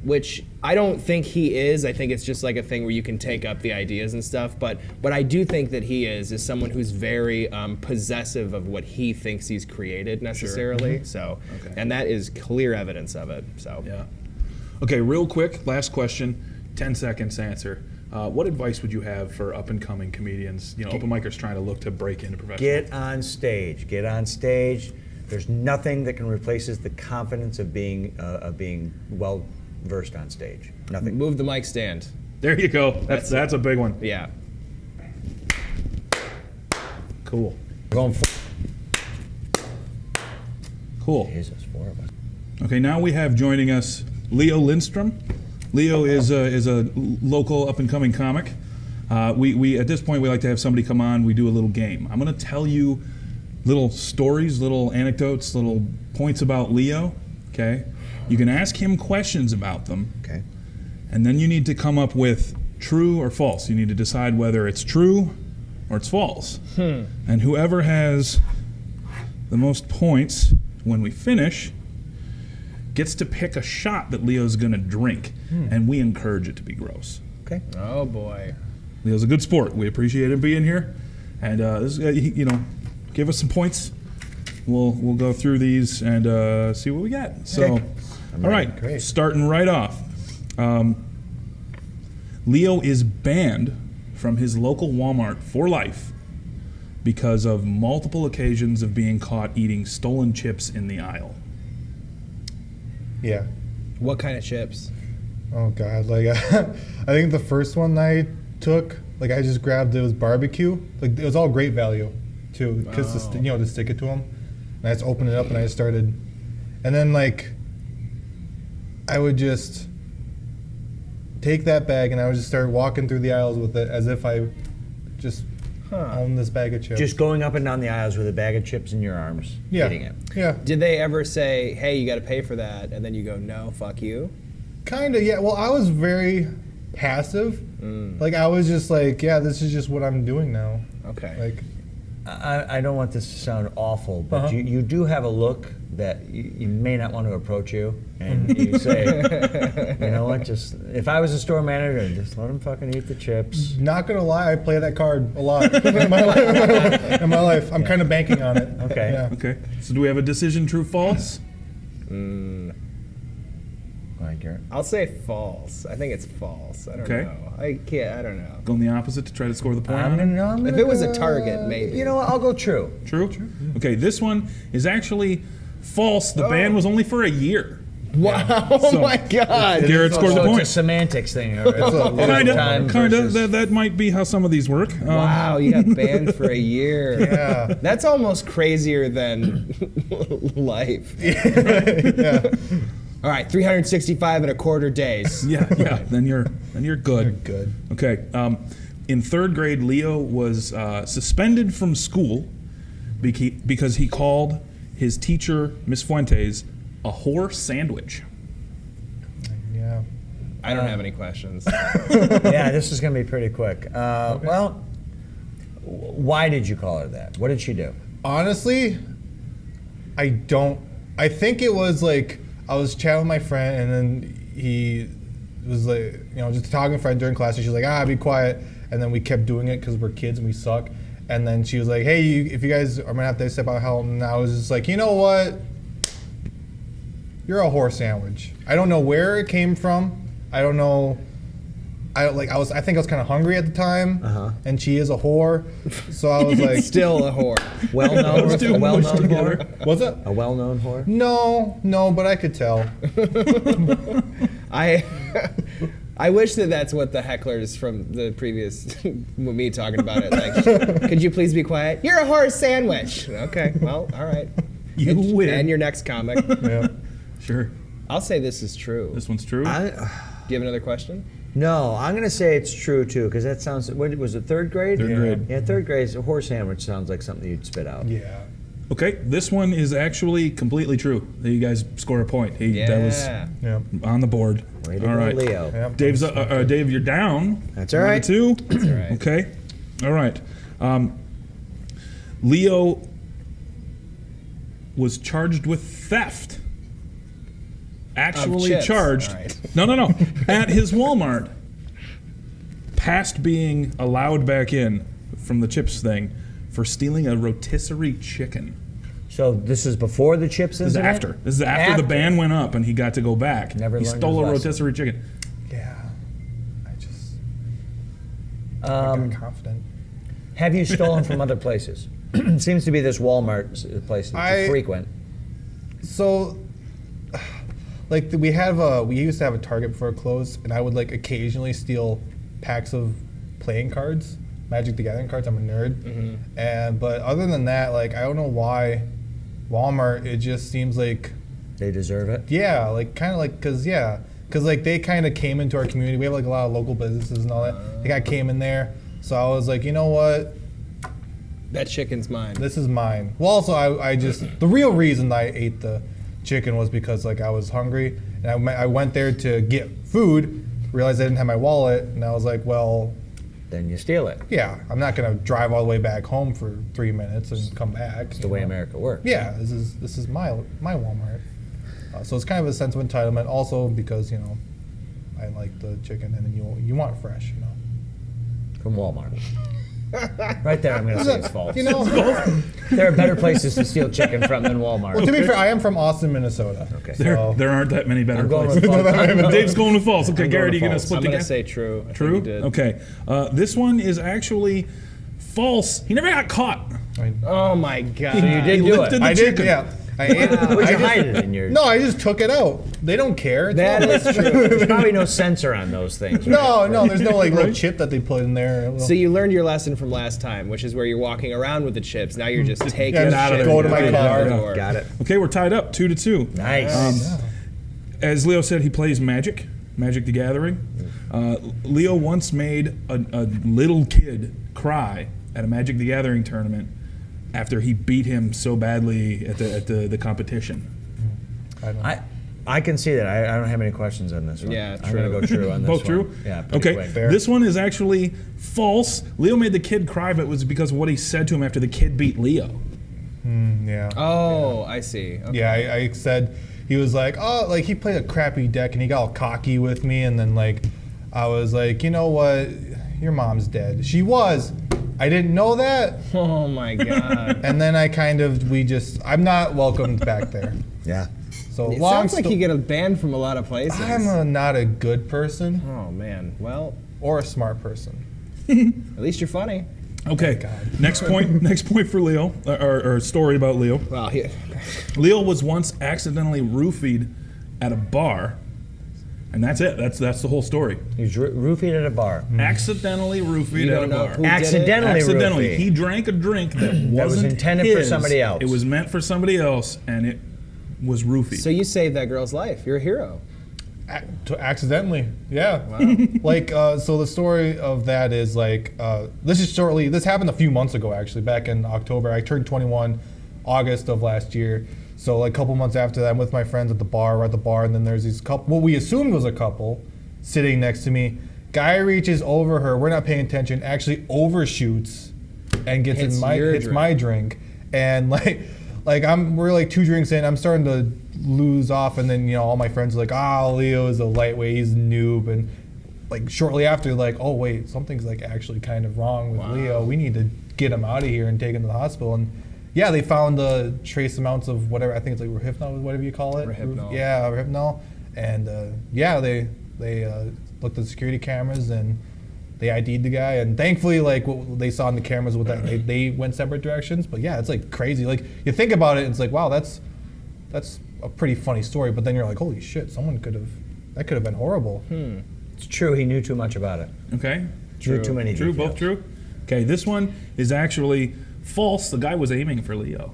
Speaker 4: which I don't think he is. I think it's just like a thing where you can take up the ideas and stuff. But what I do think that he is someone who's very possessive of what he thinks he's created necessarily. So, and that is clear evidence of it. So,
Speaker 1: Yeah. Okay, real quick, last question, 10 seconds to answer. What advice would you have for up-and-coming comedians, open micers trying to look to break into professional?
Speaker 2: Get on stage. Get on stage. There's nothing that can replaces the confidence of being well versed on stage. Nothing.
Speaker 4: move the mic stand.
Speaker 1: There you go. That's a big one.
Speaker 4: Yeah.
Speaker 1: Cool.
Speaker 2: We're going
Speaker 1: Cool.
Speaker 2: Jesus, 4 of us.
Speaker 1: Okay, now we have joining us Leo Lindstrom. Leo is a local up-and-coming comic. We at this point we like to have somebody come on. We do a little game. I'm going to tell you little stories, little anecdotes, little points about Leo. Okay, you can ask him questions about them.
Speaker 2: Okay.
Speaker 1: And then you need to come up with true or false. You need to decide whether it's true or it's false. And whoever has the most points when we finish gets to pick a shot that Leo's going to drink. And we encourage it to be gross.
Speaker 2: Okay.
Speaker 4: Oh boy.
Speaker 1: Leo's a good sport. We appreciate him being here. And this, give us some points. We'll go through these and see what we get. So,
Speaker 2: Okay.
Speaker 1: all right,
Speaker 2: Great.
Speaker 1: starting right off. Leo is banned from his local Walmart for life because of multiple occasions of being caught eating stolen chips in the aisle.
Speaker 5: Yeah.
Speaker 4: What kind of chips?
Speaker 5: Oh God. Like I think the first one I took, like I just grabbed it was barbecue. Like it was all great value, too, because to stick it to them. And I just opened it up and I just started, and then like I would just take that bag and I would just start walking through the aisles with it as if I just owned this bag of chips.
Speaker 2: Just going up and down the aisles with a bag of chips in your arms,
Speaker 5: yeah.
Speaker 2: eating it.
Speaker 5: Yeah.
Speaker 4: Did they ever say, "Hey, you got to pay for that," and then you go, "No, fuck you"?
Speaker 5: Kind of, yeah. Well, I was very passive. Like I was just like, yeah, this is just what I'm doing now.
Speaker 4: Okay.
Speaker 5: Like,
Speaker 2: I don't want this to sound awful, but you do have a look that you may not want to approach you, and you say, you know what, just if I was a store manager, just let them fucking eat the chips.
Speaker 5: not gonna lie, I play that card a lot in my life. I'm kind of banking on it.
Speaker 2: Okay.
Speaker 5: Yeah.
Speaker 1: Okay, so do we have a decision, true, false?
Speaker 2: All right, Gerrit.
Speaker 4: I'll say false. I think it's false. I don't
Speaker 1: Okay.
Speaker 4: know. I don't know.
Speaker 1: Going the opposite to try to score the point
Speaker 2: I'm
Speaker 1: on it?
Speaker 2: gonna
Speaker 4: If it was a Target, maybe.
Speaker 2: You know what, I'll go true.
Speaker 1: True? Okay, this one is actually false. The ban was only for a year.
Speaker 4: Wow! Oh
Speaker 1: So-
Speaker 4: my God!
Speaker 1: Garrett scored the
Speaker 2: So
Speaker 1: point.
Speaker 2: it's a semantics thing.
Speaker 1: Kind of. That might be how some of these work.
Speaker 4: Wow, you got banned for a year.
Speaker 5: Yeah.
Speaker 4: That's almost crazier than life.
Speaker 5: Yeah.
Speaker 4: All right, 365 and a quarter days.
Speaker 1: Yeah. Then you're good.
Speaker 5: Good.
Speaker 1: Okay. In third grade, Leo was suspended from school because he called his teacher, Miss Fuentes, a whore sandwich.
Speaker 5: Yeah.
Speaker 4: I don't have any questions.
Speaker 2: Yeah, this is going to be pretty quick. Well, why did you call her that? What did she do?
Speaker 5: Honestly, I think it was like I was chatting with my friend, and then he was like, just talking to a friend during class, and she was like, be quiet. And then we kept doing it because we're kids and we suck. And then she was like, hey, if you guys are going to have to step out help. And I was just like, you know what? You're a whore sandwich. I don't know where it came from. I don't know. I think I was kind of hungry at the time, and she is a whore, so I was like,
Speaker 4: Still a whore.
Speaker 2: Well-known,
Speaker 1: Those two
Speaker 2: a well-known
Speaker 1: mushed together.
Speaker 2: whore?
Speaker 5: was it?
Speaker 2: A well-known whore?
Speaker 5: No, but I could tell.
Speaker 4: I wish that's what the hecklers from the previous, me talking about it, like, could you please be quiet? You're a whore sandwich. Okay, well, all right.
Speaker 1: You win.
Speaker 4: And your next comic.
Speaker 5: Yeah.
Speaker 1: Sure.
Speaker 4: I'll say this is true.
Speaker 1: This one's true.
Speaker 4: Do you have another question?
Speaker 2: No, I'm going to say it's true, too, because that sounds, what was it, third grade?
Speaker 1: Third grade.
Speaker 2: Yeah, third grade, a horse sandwich sounds like something you'd spit out.
Speaker 5: Yeah.
Speaker 1: Okay, this one is actually completely true. You guys score a point. That was
Speaker 5: Yeah.
Speaker 1: on the board.
Speaker 2: Way to
Speaker 1: All
Speaker 2: go,
Speaker 1: right.
Speaker 2: Leo.
Speaker 5: Yeah.
Speaker 1: Dave, you're down.
Speaker 2: That's all right.
Speaker 1: 2.
Speaker 4: That's all right.
Speaker 1: Okay. All right. Leo was charged with theft actually
Speaker 4: chips.
Speaker 1: charged.
Speaker 4: All right.
Speaker 1: No. At his Walmart, past being allowed back in from the chips thing, for stealing a rotisserie chicken.
Speaker 2: So this is before the chips
Speaker 1: This is
Speaker 2: incident?
Speaker 1: after. This is after the ban went up and he got to go back.
Speaker 2: Never
Speaker 1: he
Speaker 2: learned
Speaker 1: stole a
Speaker 2: his lesson.
Speaker 1: rotisserie chicken.
Speaker 5: Yeah. I got confident.
Speaker 2: Have you stolen from other places? Seems to be this Walmart place that you frequent.
Speaker 5: So, like we used to have a Target before it closed, and I would like occasionally steal packs of playing cards, Magic the Gathering cards. I'm a nerd, but other than that, like I don't know why Walmart. It just seems like
Speaker 2: They deserve it.
Speaker 5: yeah, like kind of like because like they kind of came into our community. We have like a lot of local businesses and all that. They came in there, so I was like, you know what?
Speaker 4: That chicken's mine.
Speaker 5: This is mine. Well, also, I just, the real reason I ate the chicken was because, like, I was hungry, and I went there to get food, realized I didn't have my wallet, and I was like, well,
Speaker 2: Then you steal it.
Speaker 5: yeah, I'm not going to drive all the way back home for 3 minutes and come back.
Speaker 2: It's the way America works.
Speaker 5: Yeah, this is my Walmart. So it's kind of a sense of entitlement, also because, you know, I like the chicken, and then you want it fresh, you know.
Speaker 2: From Walmart. Right there, I'm going to say it's false.
Speaker 5: You know,
Speaker 2: There are better places to steal chicken from than Walmart.
Speaker 5: well, to be fair, I am from Austin, Minnesota.
Speaker 2: Okay.
Speaker 1: There aren't that many better
Speaker 2: I'm going
Speaker 1: places.
Speaker 2: with false.
Speaker 1: Dave's going with false. Okay,
Speaker 2: I'm
Speaker 1: Garrett,
Speaker 2: going
Speaker 1: are you going to
Speaker 2: with
Speaker 1: split
Speaker 4: I'm
Speaker 1: the
Speaker 4: gonna
Speaker 1: guess?
Speaker 4: say true. I think
Speaker 1: True?
Speaker 4: you did.
Speaker 1: Okay. This one is actually false. He never got caught.
Speaker 4: Oh my god.
Speaker 2: So you did
Speaker 1: He
Speaker 2: do
Speaker 1: lifted
Speaker 2: it.
Speaker 1: the
Speaker 5: I did,
Speaker 1: chicken.
Speaker 5: yeah. I ate it.
Speaker 2: Would you hide it in your...
Speaker 5: No, I just took it out. They don't care. It's
Speaker 2: That
Speaker 5: not-
Speaker 2: is true. There's probably no sensor on those things. Right?
Speaker 5: No, there's no like little chip that they put in there.
Speaker 4: So you learned your lesson from last time, which is where you're walking around with the chips. Now you're just taking
Speaker 5: Yeah,
Speaker 4: the
Speaker 5: just
Speaker 4: chips
Speaker 5: go to my
Speaker 4: out the
Speaker 5: car.
Speaker 4: door.
Speaker 2: Got it.
Speaker 1: Okay, we're tied up 2-2.
Speaker 2: Nice.
Speaker 1: As Leo said, he plays Magic the Gathering. Leo once made a little kid cry at a Magic the Gathering tournament after he beat him so badly at the competition.
Speaker 2: I can see that. I don't have any questions on this one.
Speaker 4: Yeah,
Speaker 2: I'm going to go true on this
Speaker 1: Both
Speaker 2: one.
Speaker 1: true?
Speaker 2: Yeah, pretty
Speaker 1: Okay,
Speaker 2: quick.
Speaker 5: Fair.
Speaker 1: this one is actually false. Leo made the kid cry, but it was because of what he said to him after the kid beat Leo.
Speaker 5: Yeah.
Speaker 4: Oh, I see. Okay.
Speaker 5: Yeah, I said he was like, oh, like he played a crappy deck and he got all cocky with me, and then like I was like, you know what, your mom's dead. She was. I didn't know that,
Speaker 4: Oh my god.
Speaker 5: and then I'm not welcomed back there.
Speaker 2: Yeah.
Speaker 5: So
Speaker 4: It
Speaker 5: long
Speaker 4: sounds like
Speaker 5: sto-
Speaker 4: you get banned from a lot of places.
Speaker 5: not a good person
Speaker 4: Oh man. Well,
Speaker 5: or a smart person.
Speaker 4: at least you're funny.
Speaker 1: Okay,
Speaker 5: God.
Speaker 1: next point for Leo, or story about Leo.
Speaker 4: Well, yeah.
Speaker 1: Leo was once accidentally roofied at a bar, and that's it. That's the whole story.
Speaker 2: He was roofied at a bar.
Speaker 1: Accidentally roofied
Speaker 4: You
Speaker 1: at a
Speaker 4: don't know
Speaker 1: bar.
Speaker 4: who did it?
Speaker 2: Accidentally
Speaker 1: Accidentally,
Speaker 2: roofie.
Speaker 1: he drank a drink that wasn't
Speaker 2: was intended for
Speaker 1: his.
Speaker 2: somebody else.
Speaker 1: It was meant for somebody else, and it was roofied.
Speaker 4: So you saved that girl's life. You're a hero.
Speaker 5: Accidentally, yeah. Like, so the story of that is like, this happened a few months ago actually, back in October. I turned 21 August of last year. So like a couple months after that, I'm with my friends at the bar, we're at the bar, and then there's these couple, what we assumed was a couple, sitting next to me. Guy reaches over her, we're not paying attention, actually overshoots and gets
Speaker 4: Hits
Speaker 5: hits
Speaker 4: your
Speaker 5: my drink. And we're like 2 drinks in, I'm starting to lose off, and then all my friends are like, Leo is a lightweight, he's a noob, and like shortly after, like, oh wait, something's like actually kind of wrong with Leo. We need to get him out of here and take him to the hospital. And yeah, they found the trace amounts of whatever, I think it's like Rohypnol, whatever you call it.
Speaker 4: Rohypnol.
Speaker 5: Yeah, Rohypnol. And they looked at the security cameras and they ID'd the guy, and thankfully, like what they saw in the cameras with that, they went separate directions. But yeah, it's like crazy. Like you think about it, it's like, wow, that's a pretty funny story. But then you're like, holy shit, that could have been horrible.
Speaker 2: It's true. He knew too much about it.
Speaker 1: Okay,
Speaker 2: Knew too many
Speaker 1: true,
Speaker 2: details.
Speaker 1: both true. Okay, this one is actually false. The guy was aiming for Leo.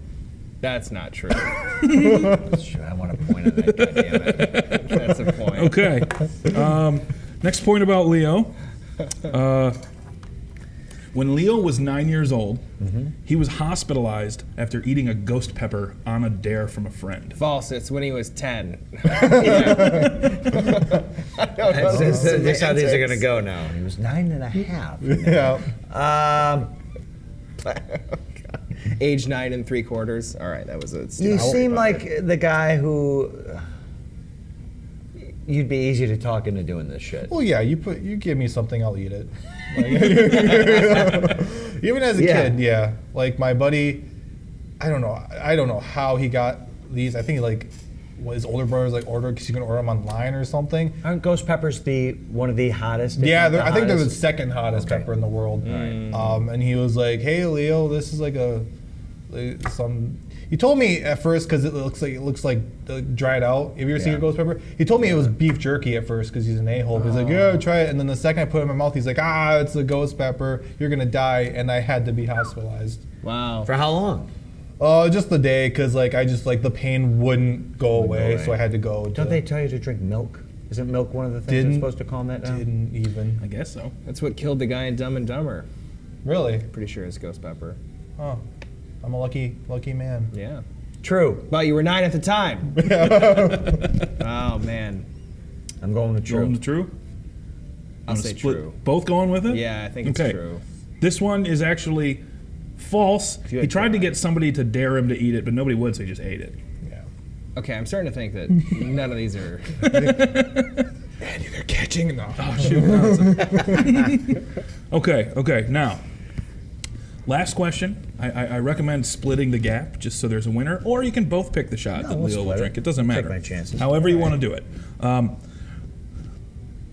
Speaker 4: That's not true.
Speaker 2: Sure, I want to point at that. Goddammit.
Speaker 4: That's a point.
Speaker 1: Okay. Next point about Leo. When Leo was 9 years old, he was hospitalized after eating a ghost pepper on a dare from a friend.
Speaker 4: False. It's when he was 10.
Speaker 2: This is how these are going to go now. He was 9.5.
Speaker 5: Yeah.
Speaker 4: Age 9 3/4. All right, that was a
Speaker 2: You
Speaker 4: stupid.
Speaker 2: seem like the guy who you'd be easy to talk into doing this shit.
Speaker 5: Well, yeah, you give me something, I'll eat it. Like, even as a kid, yeah. Like my buddy, I don't know how he got these. I think like his older brothers like ordered because you can order them online or something.
Speaker 2: Aren't ghost peppers one of the hottest?
Speaker 5: Yeah, I think they're the
Speaker 2: hottest?
Speaker 5: second hottest pepper in the world. And he was like, "Hey, Leo, this is like some." He told me at first because it looks like dried out. Have you ever seen a ghost pepper? He told me it was beef jerky at first because he's an a-hole. He's like, "Yeah, try it." And then the second I put it in my mouth, he's like, "It's a ghost pepper. You're gonna die." And I had to be hospitalized.
Speaker 4: Wow.
Speaker 2: For how long?
Speaker 5: Just the day, because like I just like the pain wouldn't go away, so I had to go.
Speaker 2: Don't they tell you to drink milk? Isn't milk one of the things that's supposed to calm that down?
Speaker 5: Didn't even.
Speaker 1: I guess so.
Speaker 4: That's what killed the guy in Dumb and Dumber.
Speaker 5: Really?
Speaker 4: Pretty sure it's ghost pepper.
Speaker 5: Oh, I'm a lucky man.
Speaker 4: Yeah.
Speaker 2: True.
Speaker 4: But you were 9 at the time. Oh, man.
Speaker 2: I'm going to true.
Speaker 1: Going to true?
Speaker 4: I'll
Speaker 1: Wanna
Speaker 4: say
Speaker 1: split-
Speaker 4: true.
Speaker 1: Both going with it?
Speaker 4: Yeah, I think it's
Speaker 1: Okay.
Speaker 4: true.
Speaker 1: This one is actually false.
Speaker 4: you
Speaker 1: He
Speaker 4: had
Speaker 1: tried to
Speaker 4: tried.
Speaker 1: get somebody to dare him to eat it, but nobody would, so he just ate it.
Speaker 5: Yeah.
Speaker 4: Okay, I'm starting to think that none of these are.
Speaker 5: Andy, they're catching. No.
Speaker 1: Oh, shoot. Okay. Now, last question. I recommend splitting the gap just so there's a winner, or you can both pick the shot that
Speaker 2: we'll
Speaker 1: Leo will
Speaker 2: split it.
Speaker 1: drink. It doesn't
Speaker 2: Take
Speaker 1: matter.
Speaker 2: my chances.
Speaker 1: However you want to do it.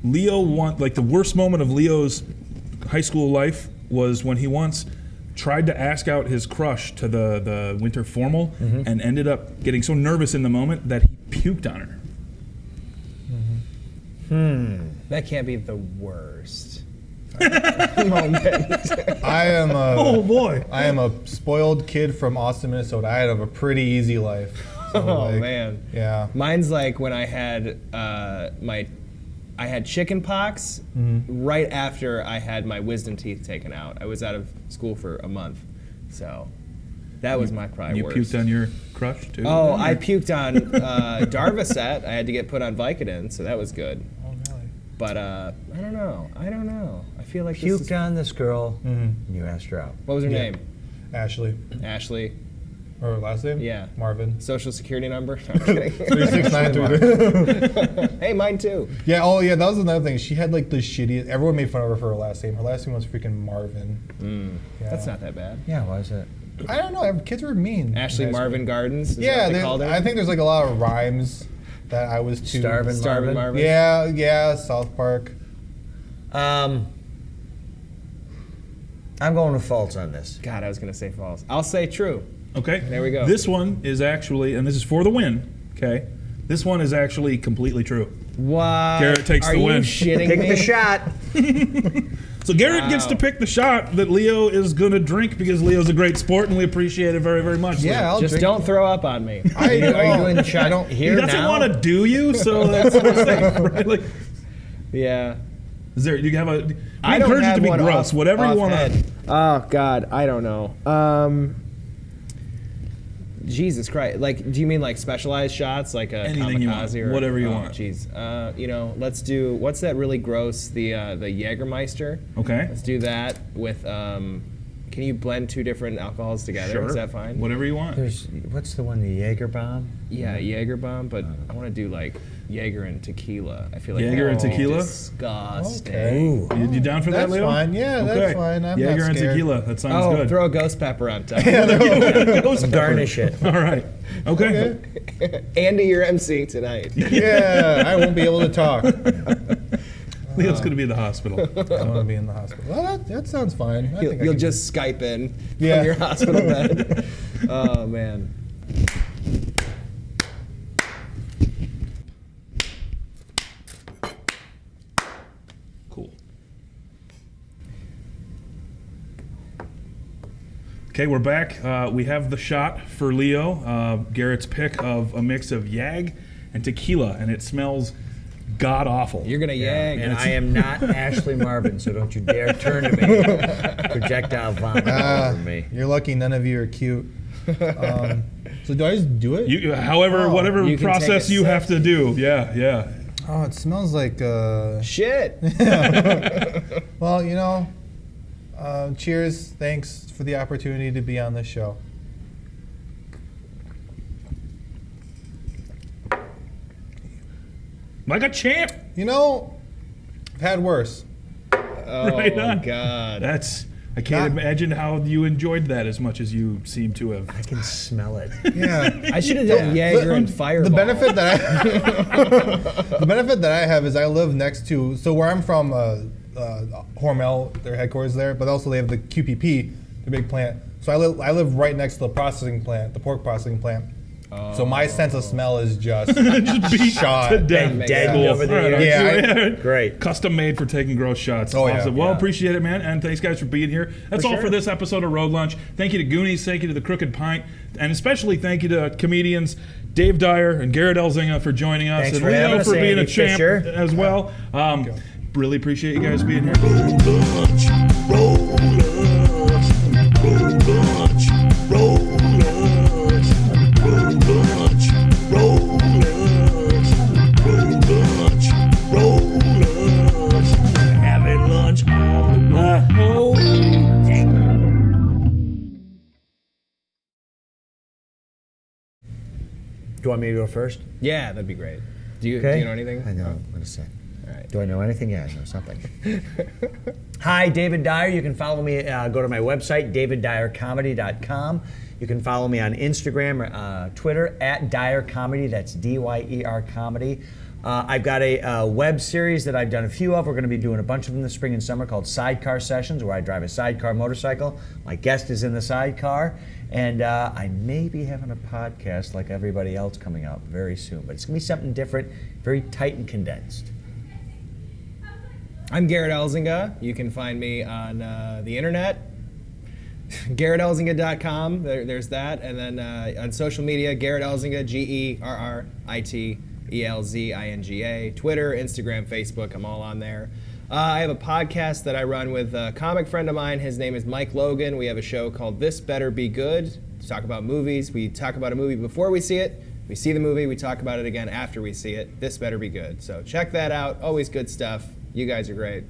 Speaker 1: Leo the worst moment of Leo's high school life was when he once tried to ask out his crush to the winter formal and ended up getting so nervous in the moment that he puked on her.
Speaker 4: That can't be the worst.
Speaker 5: I am
Speaker 1: Oh boy.
Speaker 5: I am a spoiled kid from Austin, Minnesota. I had a pretty easy life. So,
Speaker 4: Oh,
Speaker 5: like,
Speaker 4: man.
Speaker 5: Yeah.
Speaker 4: Mine's like when I had I had chicken pox right after I had my wisdom teeth taken out. I was out of school for a month. So that was my probably
Speaker 1: You
Speaker 4: worst.
Speaker 1: puked on your crush too?
Speaker 4: Oh, I puked on Darvocet. I had to get put on Vicodin, so that was good.
Speaker 5: Oh, really?
Speaker 4: But I don't know. I feel like this is,
Speaker 2: Puked on this girl, and you asked her out.
Speaker 4: what was her name?
Speaker 5: Ashley.
Speaker 4: Ashley.
Speaker 5: Or her last name?
Speaker 4: Yeah.
Speaker 5: Marvin.
Speaker 4: Social security number? No, I'm kidding.
Speaker 5: 36933.
Speaker 4: Hey, mine too.
Speaker 5: Yeah, that was another thing. She had like the shittiest. Everyone made fun of her for her last name. Her last name was freaking Marvin. Yeah.
Speaker 4: That's not that bad.
Speaker 2: Yeah, why is it?
Speaker 5: I don't know. Kids were mean.
Speaker 4: Ashley
Speaker 5: in high school.
Speaker 4: Marvin Gardens. Is
Speaker 5: Yeah,
Speaker 4: that what they called her?
Speaker 5: I think there's like a lot of rhymes that I was too.
Speaker 2: Starvin'
Speaker 4: Marvin.
Speaker 5: Yeah, South Park.
Speaker 2: I'm going with false on this.
Speaker 4: God, I was gonna say false. I'll say true.
Speaker 1: Okay.
Speaker 4: There we go.
Speaker 1: This one is actually, and this is for the win, okay? This one is actually completely true.
Speaker 4: What?
Speaker 1: Garrett takes
Speaker 4: Are
Speaker 1: the win.
Speaker 4: you shitting
Speaker 2: Take
Speaker 4: me?
Speaker 2: the shot.
Speaker 1: So Garrett gets to
Speaker 4: Wow.
Speaker 1: pick the shot that Leo is going to drink because Leo's a great sport and we appreciate it very, very much.
Speaker 5: Yeah, I'll
Speaker 4: Just
Speaker 5: drink.
Speaker 4: don't throw up on me.
Speaker 2: Are you doing the shot
Speaker 1: He
Speaker 2: here
Speaker 1: doesn't
Speaker 2: now?
Speaker 1: want to do you, so that's what's safe, right? Like,
Speaker 4: Yeah.
Speaker 1: is there? You have a? We
Speaker 4: I don't
Speaker 1: encourage it
Speaker 4: have
Speaker 1: to be
Speaker 4: one
Speaker 1: gross.
Speaker 4: off-
Speaker 1: Whatever you want to.
Speaker 4: offhand. Oh God, I don't know. Jesus Christ! Like, do you mean like specialized shots, like a
Speaker 1: Anything you want,
Speaker 4: kamikaze or
Speaker 1: whatever you
Speaker 4: oh,
Speaker 1: want.
Speaker 4: Jeez, let's do. What's that really gross? The Jägermeister.
Speaker 1: Okay.
Speaker 4: Let's do that with. Can you blend 2 different alcohols together?
Speaker 1: Sure.
Speaker 4: Is that fine?
Speaker 1: Whatever you want.
Speaker 2: What's the one, the Jaeger bomb?
Speaker 4: Yeah, Jaeger bomb, but I want to do like Jaeger and tequila. I feel like
Speaker 1: Jaeger and
Speaker 4: that'd be
Speaker 1: tequila?
Speaker 4: Disgusting.
Speaker 2: Ooh.
Speaker 1: You down for that,
Speaker 5: That's
Speaker 1: Leo?
Speaker 5: fine. Yeah, that's fine. I'm
Speaker 1: Jaeger
Speaker 5: not
Speaker 1: and
Speaker 5: scared.
Speaker 1: tequila. That sounds
Speaker 4: Oh,
Speaker 1: good.
Speaker 4: throw a ghost pepper on top.
Speaker 1: Ghost pepper.
Speaker 2: Garnish it.
Speaker 1: All right. Okay.
Speaker 4: Andy, you're MC tonight.
Speaker 5: Yeah, I won't be able to talk.
Speaker 1: Leo's going to be in the hospital.
Speaker 5: I want to be in the hospital. Well, that sounds fine. I think I
Speaker 4: You'll
Speaker 5: can-
Speaker 4: just Skype in
Speaker 5: Yeah.
Speaker 4: from your hospital bed. Oh man.
Speaker 1: Cool. Okay, we're back. We have the shot for Leo. Garrett's pick of a mix of Yag and tequila, and it smells god awful.
Speaker 4: You're gonna yag.
Speaker 2: And I am not Ashley Marvin, so don't you dare turn to me. Projectile vomit all over me.
Speaker 5: You're lucky none of you are cute. So do I just do it?
Speaker 1: Whatever
Speaker 4: You can
Speaker 1: process
Speaker 4: take a
Speaker 1: you
Speaker 4: sip.
Speaker 1: have to do. Yeah.
Speaker 5: Oh, it smells like.
Speaker 4: Shit.
Speaker 5: Well, cheers. Thanks for the opportunity to be on this show.
Speaker 1: Like a champ.
Speaker 5: You know, I've had worse.
Speaker 4: Oh,
Speaker 1: Right on.
Speaker 4: God.
Speaker 1: I can't
Speaker 5: Not-
Speaker 1: imagine how you enjoyed that as much as you seem to have.
Speaker 2: I can smell it.
Speaker 5: Yeah.
Speaker 4: I should have done Jaeger and Fireball.
Speaker 5: The benefit that I have is I live next to, so where I'm from, Hormel, their headquarters there, but also they have the QPP, the big plant. So I live right next to the processing plant, the pork processing plant. So my sense of smell is just shot.
Speaker 1: to death.
Speaker 4: Makes
Speaker 2: Dead
Speaker 4: sense.
Speaker 2: over
Speaker 1: Right on.
Speaker 2: the
Speaker 5: Yeah,
Speaker 2: Great.
Speaker 1: Custom made for taking gross shots.
Speaker 5: Oh, yeah.
Speaker 1: Awesome. Well,
Speaker 2: Yeah.
Speaker 1: appreciate it, man. And thanks, guys, for being here. That's all
Speaker 2: sure.
Speaker 1: for this episode of Road Lunch. Thank you to Goonies. Thank you to the Crooked Pint. And especially thank you to comedians Dave Dyer and Garrit Elzinga for joining us.
Speaker 2: Thanks
Speaker 1: and
Speaker 2: for having
Speaker 1: Leo
Speaker 2: us,
Speaker 1: for being a
Speaker 2: Andy
Speaker 1: champ
Speaker 2: Fisher.
Speaker 1: as well. Really appreciate you guys being here.
Speaker 3: Lunch, roll lunch, roll lunch, roll lunch, roll lunch, roll lunch, roll lunch, roll lunch. Having lunch on the road.
Speaker 2: Do you want me to go first?
Speaker 4: Yeah, that'd be great. Do you
Speaker 2: Okay.
Speaker 4: know anything?
Speaker 2: I know. I'm going to say.
Speaker 4: All right.
Speaker 2: Do I know anything? Yeah, I know something. Hi, David Dyer. You can follow me. Go to my website, daviddyercomedy.com. You can follow me on Instagram or Twitter at Dyer Comedy. That's Dyer Comedy. I've got a web series that I've done a few of. We're going to be doing a bunch of them this spring and summer called Sidecar Sessions, where I drive a sidecar motorcycle. My guest is in the sidecar. And I may be having a podcast like everybody else coming out very soon. But it's going to be something different, very tight and condensed.
Speaker 4: I'm Gerrit Elzinga. You can find me on the internet, GerritElzinga.com. There's that. And then on social media, Gerrit Elzinga, GerritElzinga. Twitter, Instagram, Facebook. I'm all on there. I have a podcast that I run with a comic friend of mine. His name is Mike Logan. We have a show called This Better Be Good. We talk about movies. We talk about a movie before we see it. We see the movie. We talk about it again after we see it. This better be good. So check that out. Always good stuff. You guys are great.